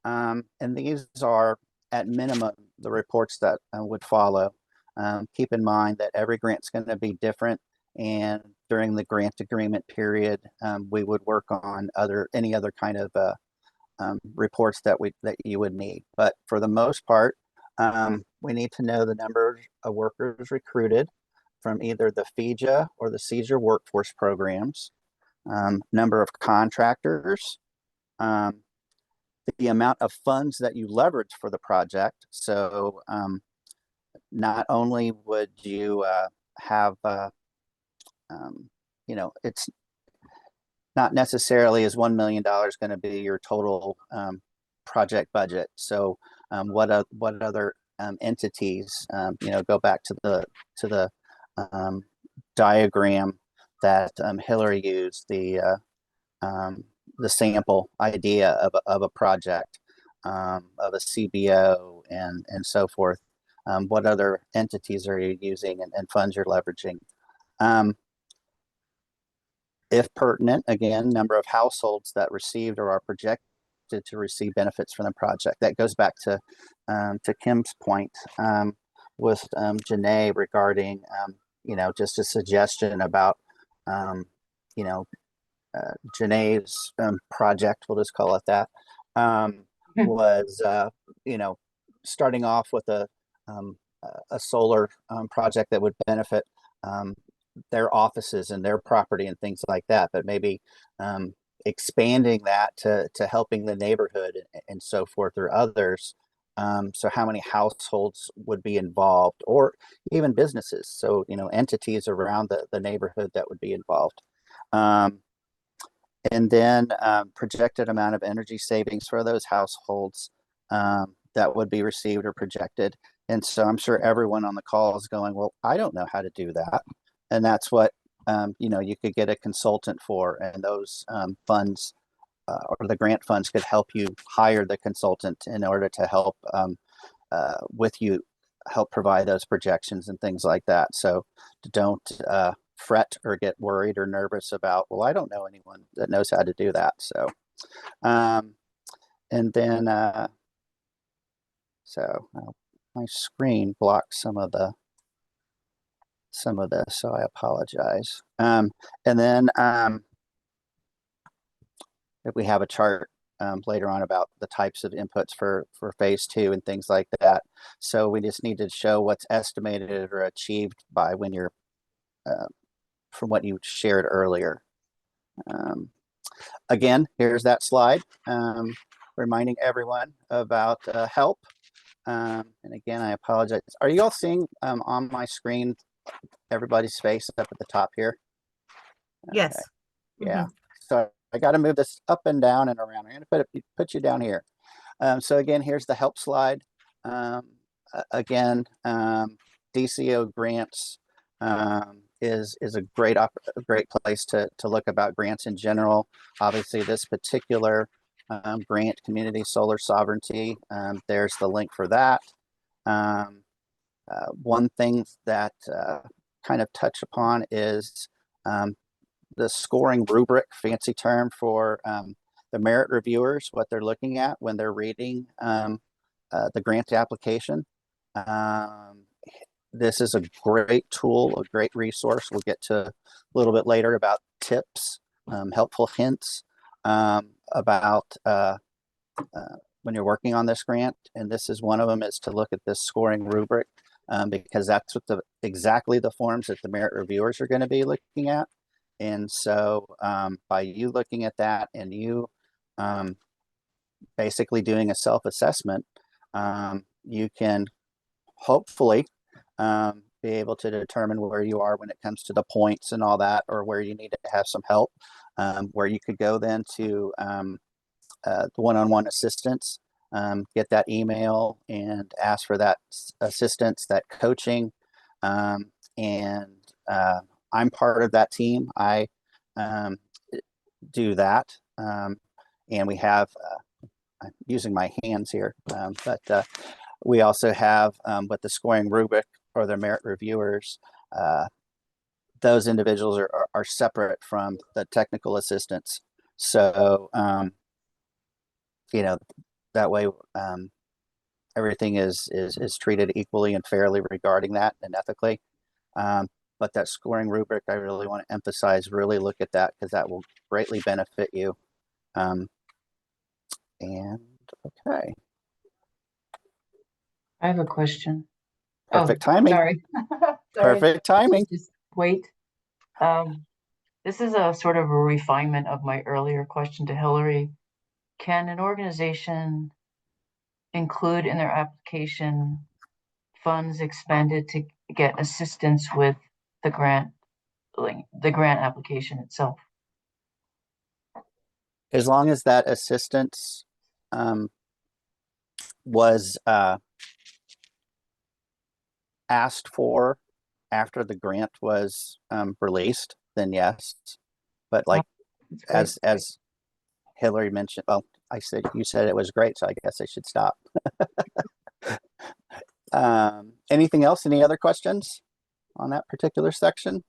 and these are at minimum the reports that would follow. Keep in mind that every grant's going to be different, and during the grant agreement period, we would work on any other kind of reports that you would need. But for the most part, we need to know the number of workers recruited from either the FEJA or the CEJA workforce programs, number of contractors, the amount of funds that you leverage for the project. So not only would you have, it's not necessarily is $1 million going to be your total project budget. So what other entities, go back to the diagram that Hillary used, the sample idea of a project, of a CBO and so forth. What other entities are you using and funds you're leveraging? If pertinent, again, number of households that received or are projected to receive benefits from the project. That goes back to Kim's point with Janae regarding, just a suggestion about, Janae's project, we'll just call it that, was, starting off with a solar project that would benefit their offices and their property and things like that, but maybe expanding that to helping the neighborhood and so forth, or others. So how many households would be involved, or even businesses? So, entities around the neighborhood that would be involved. And then projected amount of energy savings for those households that would be received or projected. And so I'm sure everyone on the call is going, well, I don't know how to do that. And that's what, you could get a consultant for, and those funds or the grant funds could help you hire the consultant in order to help with you, help provide those projections and things like that. So don't fret or get worried or nervous about, well, I don't know anyone that knows how to do that. So, and then, my screen blocks some of this, so I apologize. And then if we have a chart later on about the types of inputs for phase two and things like that. So we just need to show what's estimated or achieved by when you're from what you shared earlier. Again, here's that slide reminding everyone about help. And again, I apologize. Are you all seeing on my screen everybody's face up at the top here? Yes. Okay. Yeah. So I got to move this up and down and around. I'm going to put you down here. So again, here's the help slide. Again, DCEO grants is a great place to look about grants in general. Obviously, this particular grant, Community Solar Sovereignty, there's the link for that. One thing that kind of touch upon is the scoring rubric, fancy term for the merit reviewers, what they're looking at when they're reading the grant application. This is a great tool, a great resource. We'll get to a little bit later about tips, helpful hints about when you're working on this grant, and this is one of them, is to look at this scoring rubric, because that's what exactly the forms that the merit reviewers are going to be looking at. And so by you looking at that and you basically doing a self-assessment, you can hopefully be able to determine where you are when it comes to the points and all that, or where you need to have some help, where you could go then to the one-on-one assistance, get that email and ask for that assistance, that coaching. And I'm part of that team. I do that. And we have, I'm using my hands here, but we also have with the scoring rubric or the merit reviewers, those individuals are separate from the technical assistants. So, you know, that way everything is treated equally and fairly regarding that and ethically. But that scoring rubric, I really want to emphasize, really look at that, because that will greatly benefit you. And okay. I have a question. Perfect timing. Sorry. Perfect timing. Just wait. This is a sort of a refinement of my earlier question to Hillary. Can an organization include in their application funds expended to get assistance with the grant, like the grant application itself? As long as that assistance was asked for after the grant was released, then yes. But like as Hillary mentioned, well, you said it was great, so I guess I should stop. Anything else? Any other questions on that particular section?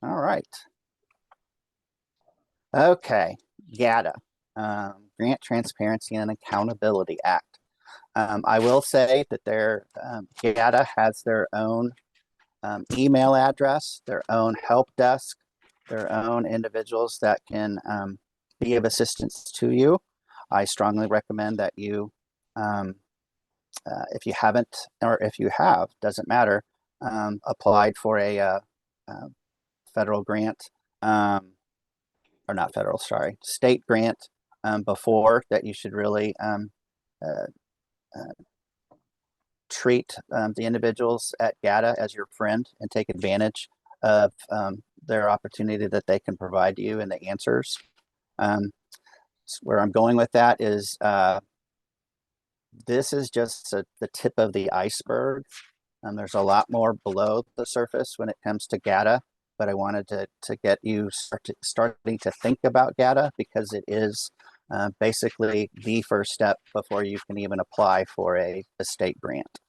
All right. Okay, GATA, Grant Transparency and Accountability Act. I will say that GATA has their own email address, their own help desk, their own individuals that can be of assistance to you. I strongly recommend that you, if you haven't, or if you have, doesn't matter, applied for a federal grant, or not federal, sorry, state grant before, that you should really treat the individuals at GATA as your friend and take advantage of their opportunity that they can provide you and the answers. Where I'm going with that is this is just the tip of the iceberg. There's a lot more below the surface when it comes to GATA, but I wanted to get you starting to think about GATA, because it is basically the first step before you can even apply for a state grant.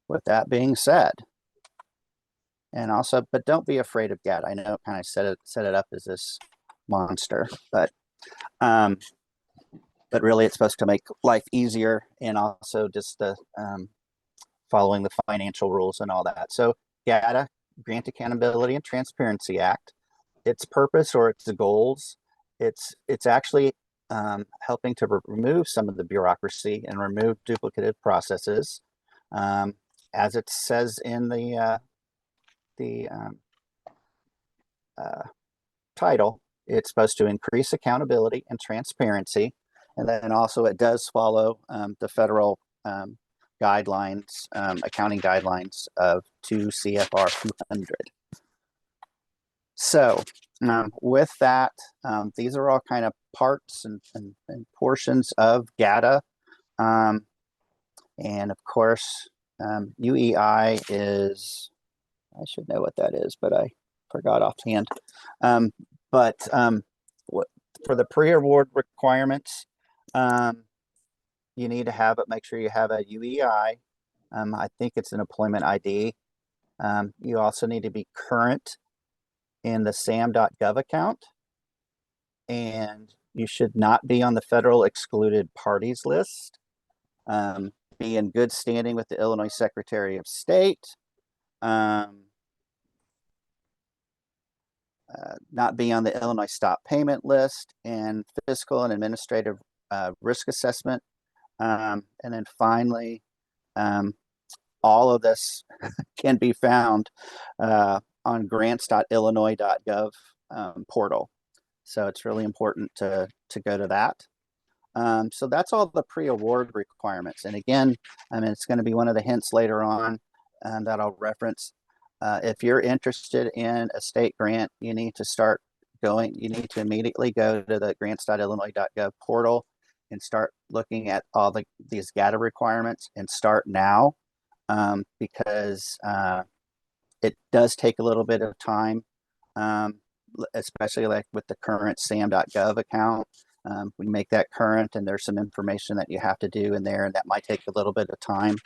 With that being said, and also, but don't be afraid of GATA. I know it kind of set it up as this monster, but really it's supposed to make life easier, and also just the following the financial rules and all that. So GATA, Grant Accountability and Transparency Act, its purpose or its goals, it's actually helping to remove some of the bureaucracy and remove duplicative processes. As it says in the title, it's supposed to increase accountability and transparency. And then also it does follow the federal guidelines, accounting guidelines of 2 CFR 200. So with that, these are all kind of parts and portions of GATA. And of course, UEI is, I should know what that is, but I forgot offhand. But for the pre-award requirements, you need to have it, make sure you have a UEI. I think it's an employment ID. You also need to be current in the sam.gov account, and you should not be on the federal excluded parties list. Be in good standing with the Illinois Secretary of State. not be on the Illinois stop payment list, and fiscal and administrative risk assessment. And then finally, all of this can be found on grants.illinois.gov portal. So it's really important to go to that. So that's all the pre-award requirements. And again, I mean, it's going to be one of the hints later on that I'll reference. If you're interested in a state grant, you need to immediately go to the grants.illinois.gov portal and start looking at all these data requirements and start now, because it does take a little bit of time, especially like with the current sam.gov account. We make that current, and there's some information that you have to do in there, and that might take a little bit of time.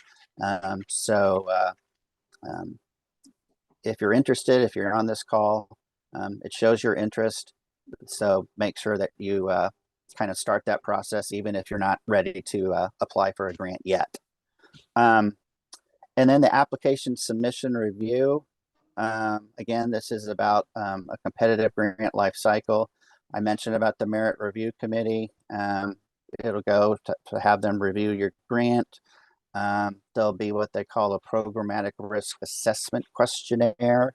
If you're interested, if you're on this call, it shows your interest. So make sure that you kind of start that process, even if you're not ready to apply for a grant yet. And then the application submission review. Again, this is about a competitive grant life cycle. I mentioned about the merit review committee. It'll go to have them review your grant. There'll be what they call a programmatic risk assessment questionnaire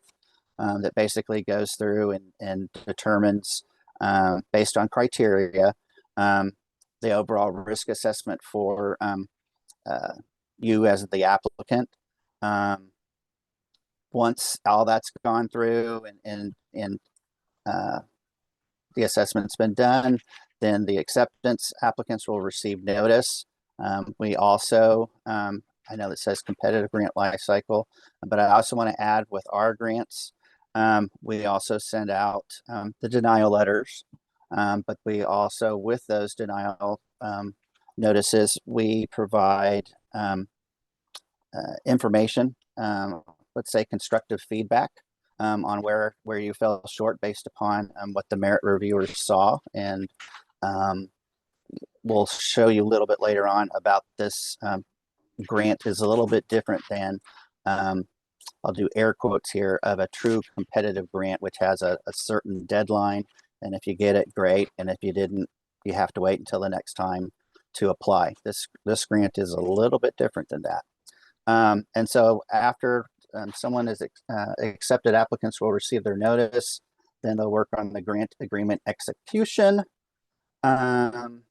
that basically goes through and determines, based on criteria, the overall risk assessment for you as the applicant. Once all that's gone through and the assessment's been done, then the acceptance applicants will receive notice. We also, I know that says competitive grant life cycle, but I also want to add with our grants, we also send out the denial letters, but we also, with those denial notices, we provide information, let's say constructive feedback on where you fell short based upon what the merit reviewers saw. And we'll show you a little bit later on about this grant is a little bit different than, I'll do air quotes here, of a true competitive grant, which has a certain deadline. And if you get it, great. And if you didn't, you have to wait until the next time to apply. This grant is a little bit different than that. And so after someone is accepted, applicants will receive their notice. Then they'll work on the grant agreement execution. And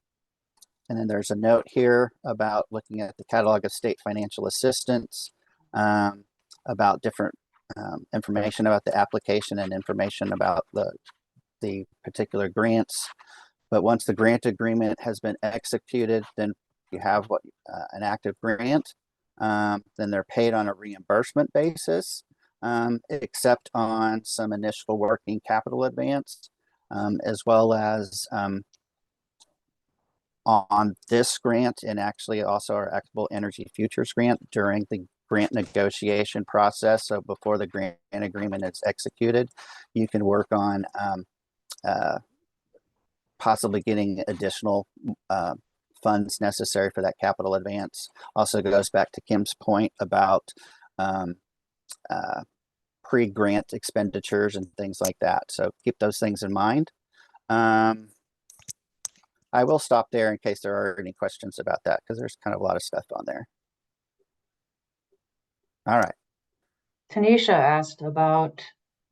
then there's a note here about looking at the catalog of state financial assistance, about different information about the application and information about the particular grants. But once the grant agreement has been executed, then you have an active grant. Then they're paid on a reimbursement basis, except on some initial working capital advance, as well as on this grant, and actually also our Equitable Energy Futures grant during the grant negotiation process. So before the grant agreement is executed, you can work on possibly getting additional funds necessary for that capital advance. Also goes back to Kim's point about pre-grant expenditures and things like that. So keep those things in mind. I will stop there in case there are any questions about that, because there's kind of a lot of stuff on there. All right. Tanisha asked about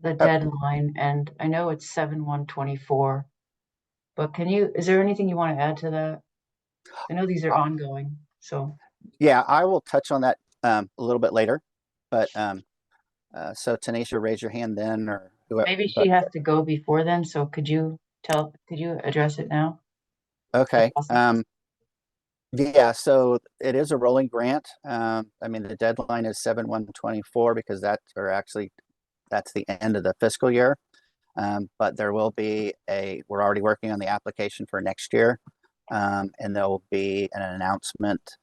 the deadline, and I know it's 7/1/24, but is there anything you want to add to that? I know these are ongoing, so. Yeah, I will touch on that a little bit later, but so Tanisha, raise your hand then, or whoever. Maybe she has to go before then, so could you address it now? Okay. Yeah, so it is a rolling grant. I mean, the deadline is 7/1/24 because that's the end of the fiscal year. But there will be we're already working on the application for next year. And there will be an announcement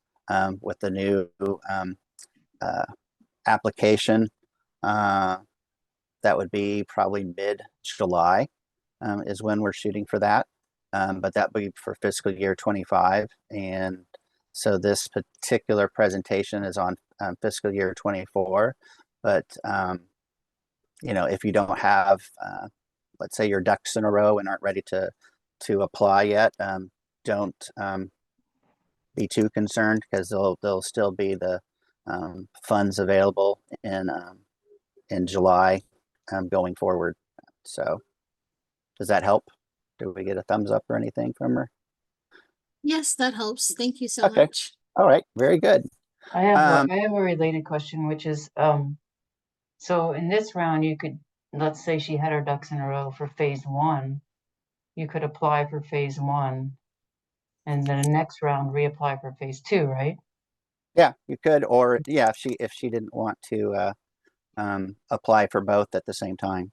with the new application. That would be probably mid-July is when we're shooting for that. But that would be for fiscal year 25. And so this particular presentation is on fiscal year 24. But, if you don't have let's say your ducks in a row and aren't ready to apply yet, don't be too concerned, because there'll still be the funds available in July going forward. So does that help? Do we get a thumbs up or anything from her? Yes, that helps. Thank you so Okay. much. All right, very good. I have a related question, which is, so in this round, you could, let's say she had her ducks in a row for phase 1, you could apply for phase 1, and then the next round reapply for phase 2, right? Yeah, you could, or yeah, if she didn't want to apply for both at the same time,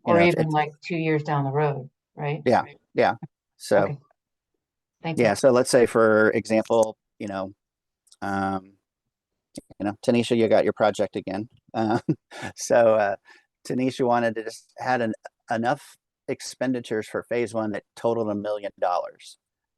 you Or know, even like 2 years down the road, right? yeah. So Okay. Thank you. yeah, so let's say for example, Tanisha, you got your project again. So Tanisha wanted to just had enough expenditures for phase 1 that totaled $1 million.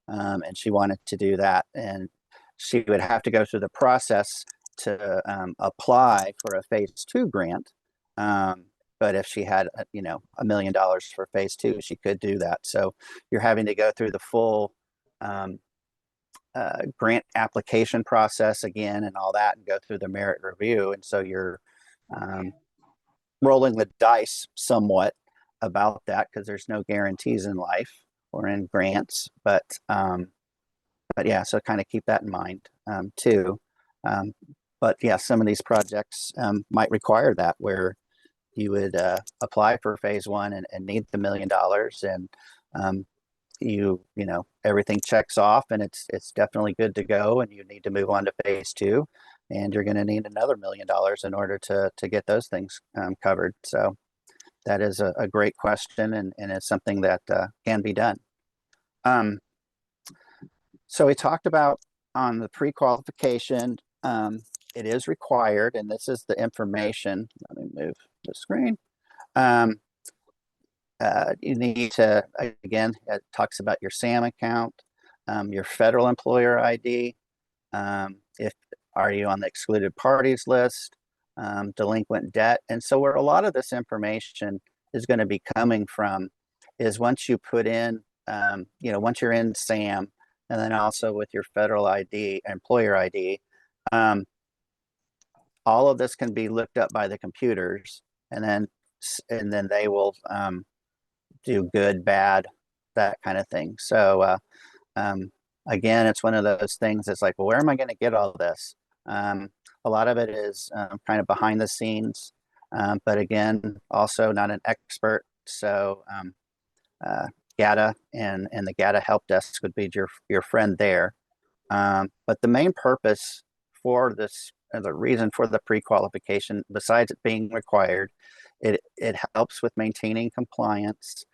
And she wanted to do that. And she would have to go through the process to apply for a phase 2 grant. But if she had, $1 million for phase 2, she could do that. So you're having to go through the full grant application process again and all that, and go through the merit review. And so you're rolling the dice somewhat about that, because there's no guarantees in life or in grants. But yeah, so kind of keep that in mind too. But yeah, some of these projects might require that, where you would apply for phase 1 and need the $1 million, and everything checks off and it's definitely good to go, and you need to move on to phase 2, and you're going to need another $1 million in order to get those things covered. So that is a great question, and it's something that can be done. So we talked about on the pre-qualification, it is required, and this is the information. Let me move the screen. You need to, again, it talks about your SAM account, your federal employer ID, if are you on the excluded parties list, delinquent debt. And so where a lot of this information is going to be coming from is once you put in, once you're in SAM, and then also with your federal ID, employer ID, all of this can be looked up by the computers, and then they will do good, bad, that kind of thing. So again, it's one of those things that's like, well, where am I going to get all this? A lot of it is kind of behind the scenes, but again, also not an expert. So GATA and the GATA help desk would be your friend there. But the main purpose for this, the reason for the pre-qualification, besides it being required, it helps with maintaining compliance.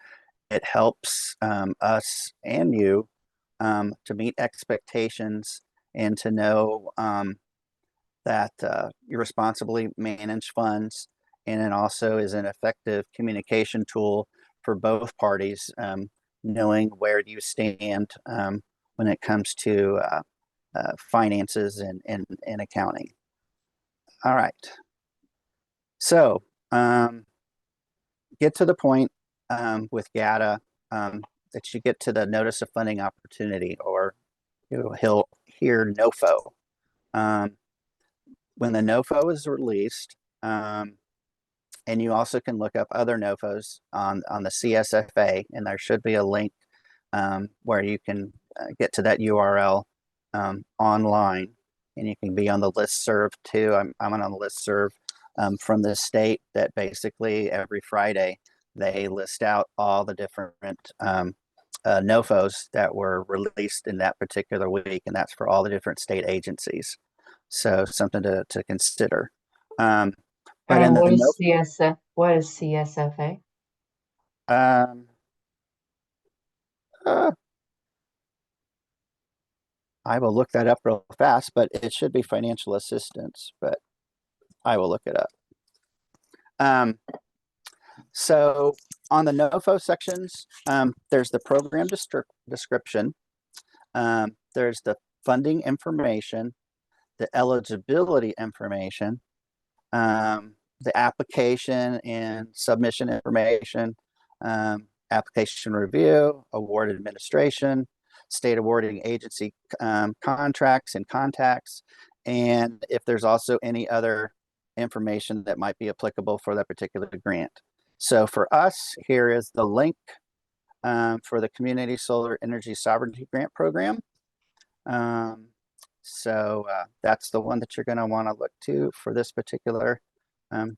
It helps us and you to meet expectations, and to know that you responsibly manage funds. And it also is an effective communication tool for both parties, knowing where you stand when it comes to finances and accounting. All right. So get to the point with GATA that you get to the notice of funding opportunity, or he'll hear NOFO. When the NOFO is released, and you also can look up other NOFOs on the CSFA, and there should be a link where you can get to that URL online, and you can be on the listserv too. I'm on the listserv from the state, that basically every Friday they list out all the different NOFOs that were released in that particular week, and that's for all the different state agencies. So something to consider. But And what is CSF? What is CSFA? I will look that up real fast, but it should be financial assistance, but I will look it up. So on the NOFO sections, there's the program description, there's the funding information, the eligibility information, the application and submission information, application review, award administration, state awarding agency contracts and contacts, and if there's also any other information that might be applicable for that particular grant. So for us, here is the link for the Community Solar Energy Sovereignty Grant Program. That's the one that you're going to want to look to for this particular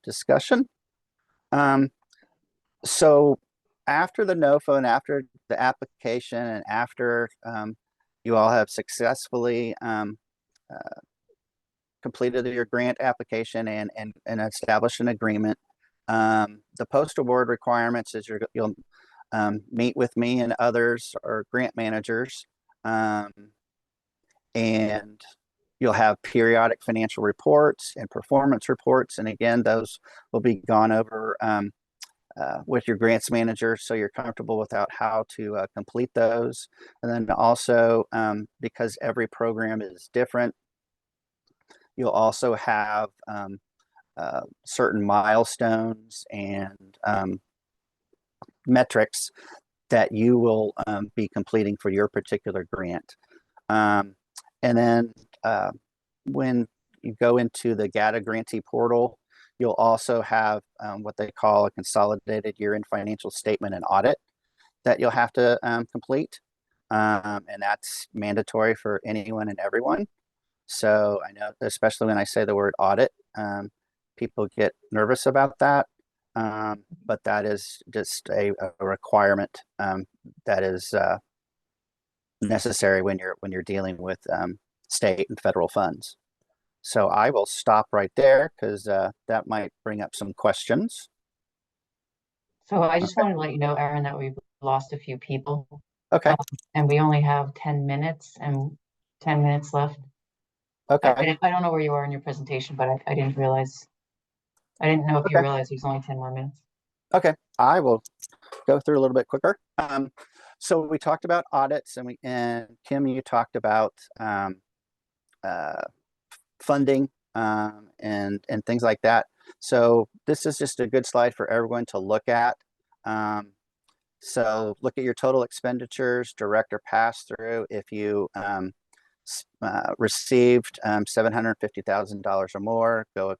discussion. So after the NOFA and after the application and after you all have successfully completed your grant application and established an agreement, the post-award requirements is you'll meet with me and others or grant managers, and you'll have periodic financial reports and performance reports. And again, those will be gone over with your grants manager, so you're comfortable without how to complete those. And then also, because every program is different, you'll also have certain milestones and metrics that you will be completing for your particular grant. And then when you go into the GATA grantee portal, you'll also have what they call a consolidated year-end financial statement and audit that you'll have to complete. And that's mandatory for anyone and everyone. So I know, especially when I say the word audit, people get nervous about that. But that is just a requirement that is necessary when you're dealing with state and federal funds. So I will stop right there because that might bring up some questions. So I just wanted to let you know, Erin, that we've lost a few people. Okay. And we only have 10 minutes and 10 minutes left. Okay. I don't know where you are in your presentation, but I didn't realize. I didn't know if you realized there's only 10 more minutes. Okay. I will go through a little bit quicker. So we talked about audits, and Kim, you talked about funding and things like that. So this is just a good slide for everyone to look at. So look at your total expenditures, direct or pass through. If you received $750,000 or more, go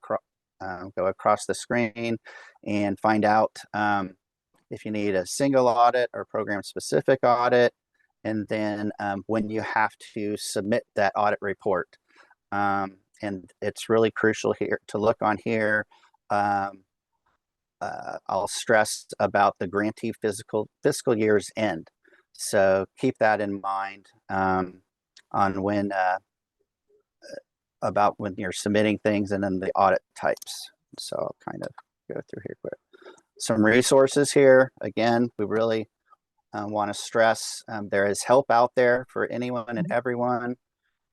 across the screen and find out if you need a single audit or program specific audit, and then when you have to submit that audit report. And it's really crucial here to look on here. I'll stress about the grantee fiscal year's end. So keep that in mind on when about when you're submitting things, and then the audit types. So I'll kind of go through here quick. Some resources here. Again, we really want to stress there is help out there for anyone and everyone.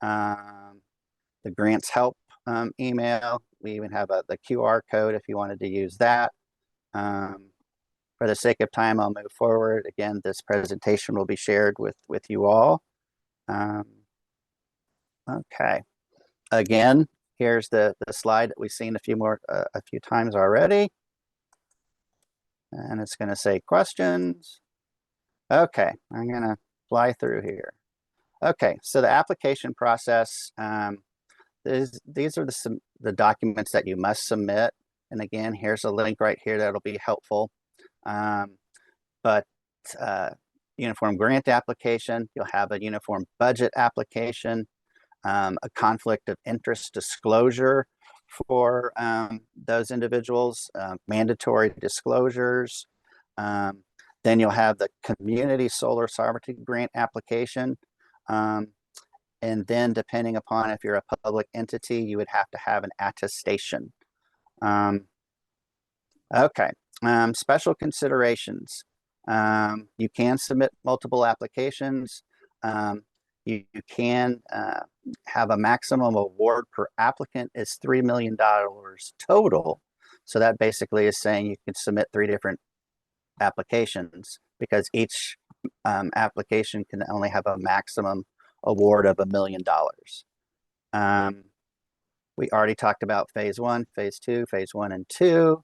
The grants help email. We even have the QR code if you wanted to use that. For the sake of time, I'll move forward. Again, this presentation will be shared with you all. Okay. Again, here's the slide that we've seen a few times already. And it's going to say questions. Okay, I'm going to fly through here. Okay, so the application process, these are the documents that you must submit. And again, here's a link right here that'll be helpful. Uniform grant application, you'll have a uniform budget application, a conflict of interest disclosure for those individuals, mandatory disclosures. Then you'll have the Community Solar Sovereignty Grant application. And then depending upon if you're a public entity, you would have to have an attestation. Okay, special considerations. You can submit multiple applications. You can have a maximum award per applicant is $3 million total. So that basically is saying you can submit 3 different applications, because each application can only have a maximum award of $1 million. We already talked about phase 1, phase 2, phase 1 and 2.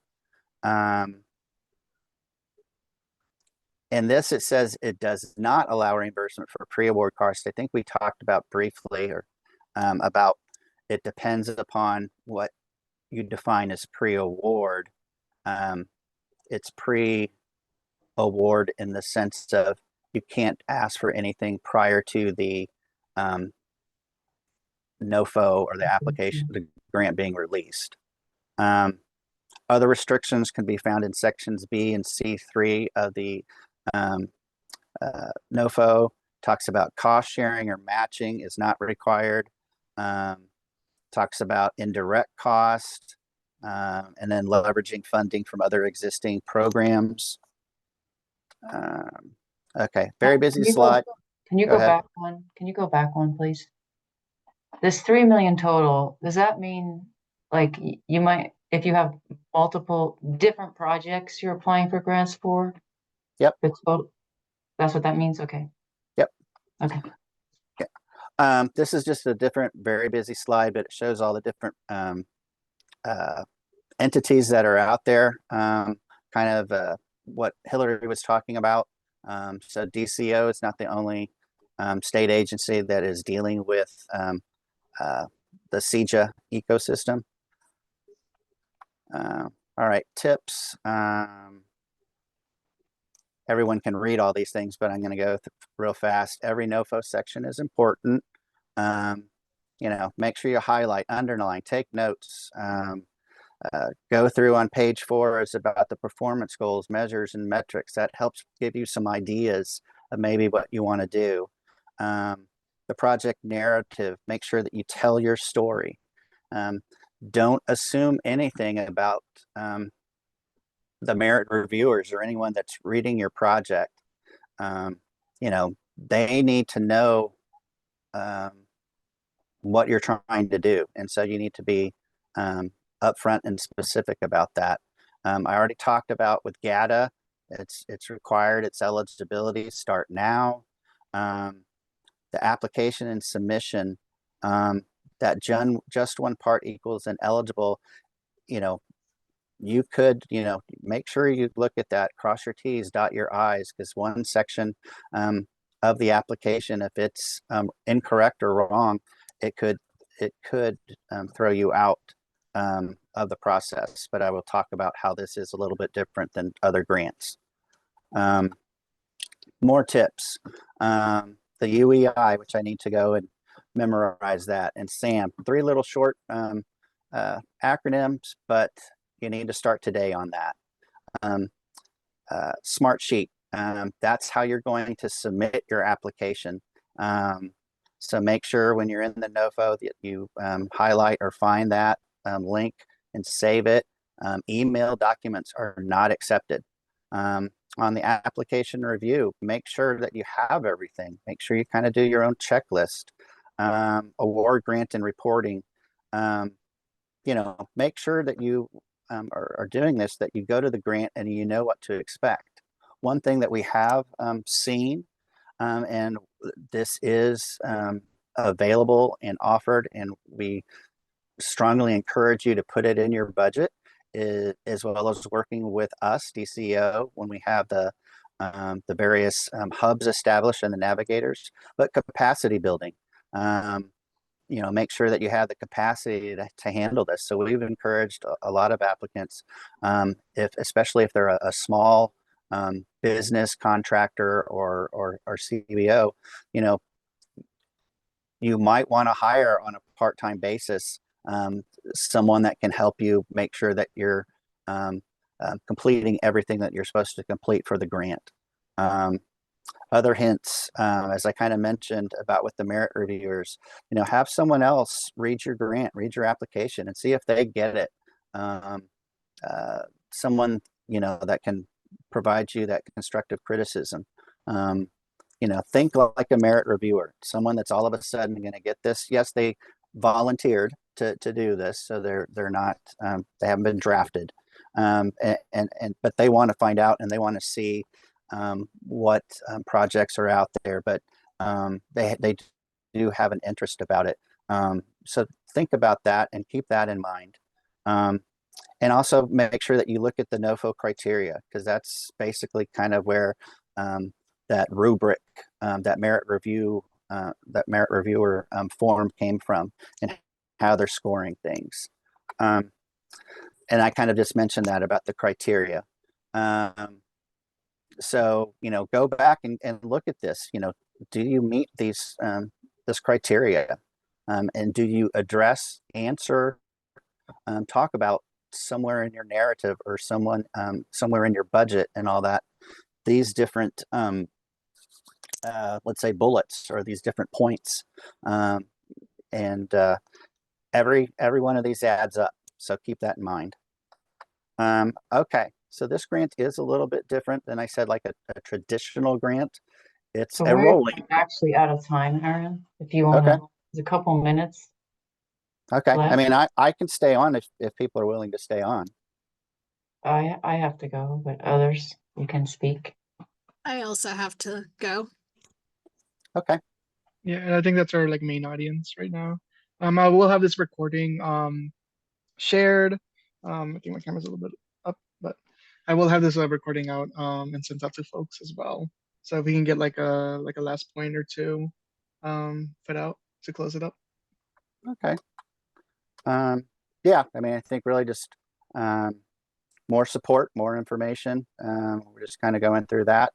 in this, it says it does not allow reimbursement for pre-award costs. I think we talked about briefly or about it depends upon what you define as pre-award. It's pre-award in the sense of you can't ask for anything prior to the NOFO or the application, the grant being released. Other restrictions can be found in sections B and C3 of the NOFO. Talks about cost sharing or matching is not required. Talks about indirect cost, and then leveraging funding from other existing programs. Okay, very busy slide. Can you Go go ahead. back one? Can you go back one, please? This 3 million total, does that mean like you might, if you have multiple different projects you're applying for grants for? Yep. That's what that means? Okay. Yep. Okay. This is just a different, very busy slide, but it shows all the different entities that are out there, kind of what Hillary was talking about. So DCEO is not the only state agency that is dealing with the CEJA ecosystem. All right, tips. Everyone can read all these things, but I'm going to go real fast. Every NOFO section is important. You know, make sure you highlight, underline, take notes. Go through on page 4 is about the performance goals, measures, and metrics. That helps give you some ideas of maybe what you want to do. The project narrative, make sure that you tell your story. Don't assume anything about the merit reviewers or anyone that's reading your project. You know, they need to know what you're trying to do. And so you need to be upfront and specific about that. I already talked about with GATA, it's required, its eligibility, start now. The application and submission, that just one part equals an eligible, you know, you could, you know, make sure you look at that, cross your T's, dot your I's, because one section of the application, if it's incorrect or wrong, it could throw you out of the process. But I will talk about how this is a little bit different than other grants. More tips. The UEI, which I need to go and memorize that, and SAM, 3 little short acronyms, but you need to start today on that. Smart Sheet, that's how you're going to submit your application. So make sure when you're in the NOFO that you highlight or find that link and save it. Email documents are not accepted. On the application review, make sure that you have everything. Make sure you kind of do your own checklist. Award grant and reporting. You know, make sure that you are doing this, that you go to the grant and you know what to expect. One thing that we have seen, and this is available and offered, and we strongly encourage you to put it in your budget, as well as working with us, DCEO, when we have the various hubs established and the navigators, but capacity building. You know, make sure that you have the capacity to handle this. So we've encouraged a lot of applicants, especially if they're a small business contractor or CBO, you know, you might want to hire on a part-time basis someone that can help you make sure that you're completing everything that you're supposed to complete for the grant. Other hints, as I kind of mentioned about with the merit reviewers, you know, have someone else read your grant, read your application, and see if they get it. Someone, you know, that can provide you that constructive criticism. You know, think like a merit reviewer, someone that's all of a sudden going to get this. Yes, they volunteered to do this, so they're not, they haven't been drafted, but they want to find out and they want to see what projects are out there, but they do have an interest about it. So think about that and keep that in mind. And also make sure that you look at the NOFO criteria, because that's basically kind of where that rubric, that merit review, that merit reviewer form came from, and how they're scoring things. And I kind of just mentioned that about the criteria. So, go back and look at this. Do you meet these this criteria? And do you address, answer, talk about somewhere in your narrative or somewhere in your budget and all that, these different, let's say, bullets or these different points. And every one of these adds up. So keep that in mind. Okay, so this grant is a little bit different than I said, like a traditional grant. It's So a we're rolling. actually out of time, Aaron. If you want to, there's a couple minutes. Okay, I left. mean, I can stay on if people are willing to stay on. I have to go, but others, you can speak. I also have to go. Okay. Yeah, and I think that's our like main audience right now. I will have this recording shared. I think my camera's a little bit up, but I will have this recording out and sent out to folks as well. So if we can get like a last point or two put out to close it up. Okay. Yeah, I mean, I think really just more support, more information. We're just kind of going through that.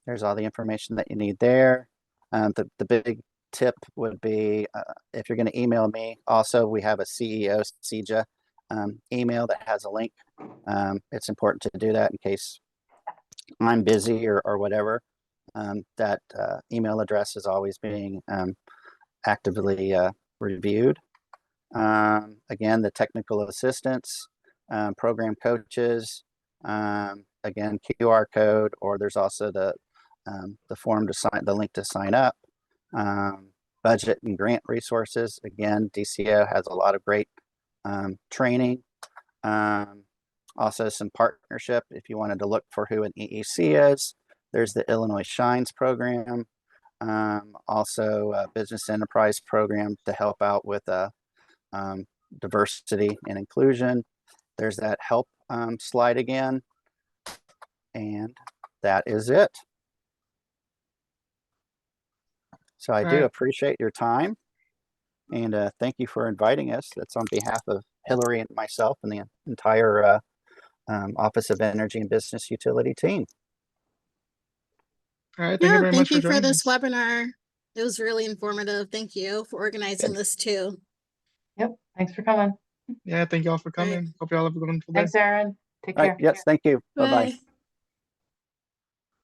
There's all the information that you need there. The big tip would be if you're going to email me, also we have a CEO CEJA email that has a link. It's important to do that in case I'm busy or whatever. That email address is always being actively reviewed. Again, the technical assistance, program coaches, again, QR code, or there's also the form to sign, the link to sign up, budget and grant resources. Again, DCEO has a lot of great training. Also some partnership. If you wanted to look for who an EEC is, there's the Illinois Shines program. Also a business enterprise program to help out with diversity and inclusion. There's that help slide again. And that is it. So I do appreciate your time, and thank you for inviting us. That's on behalf of Hillary and myself and the entire Office of Energy and Business Utility team. All right, thank you very much for for joining this us. webinar. It was really informative. Thank you for organizing this too. Yep. Thanks for coming. Yeah, thank you all for coming. Hope you all have a wonderful day. Thanks, Aaron. Take All care. right, yes, thank you. Bye-bye. Bye.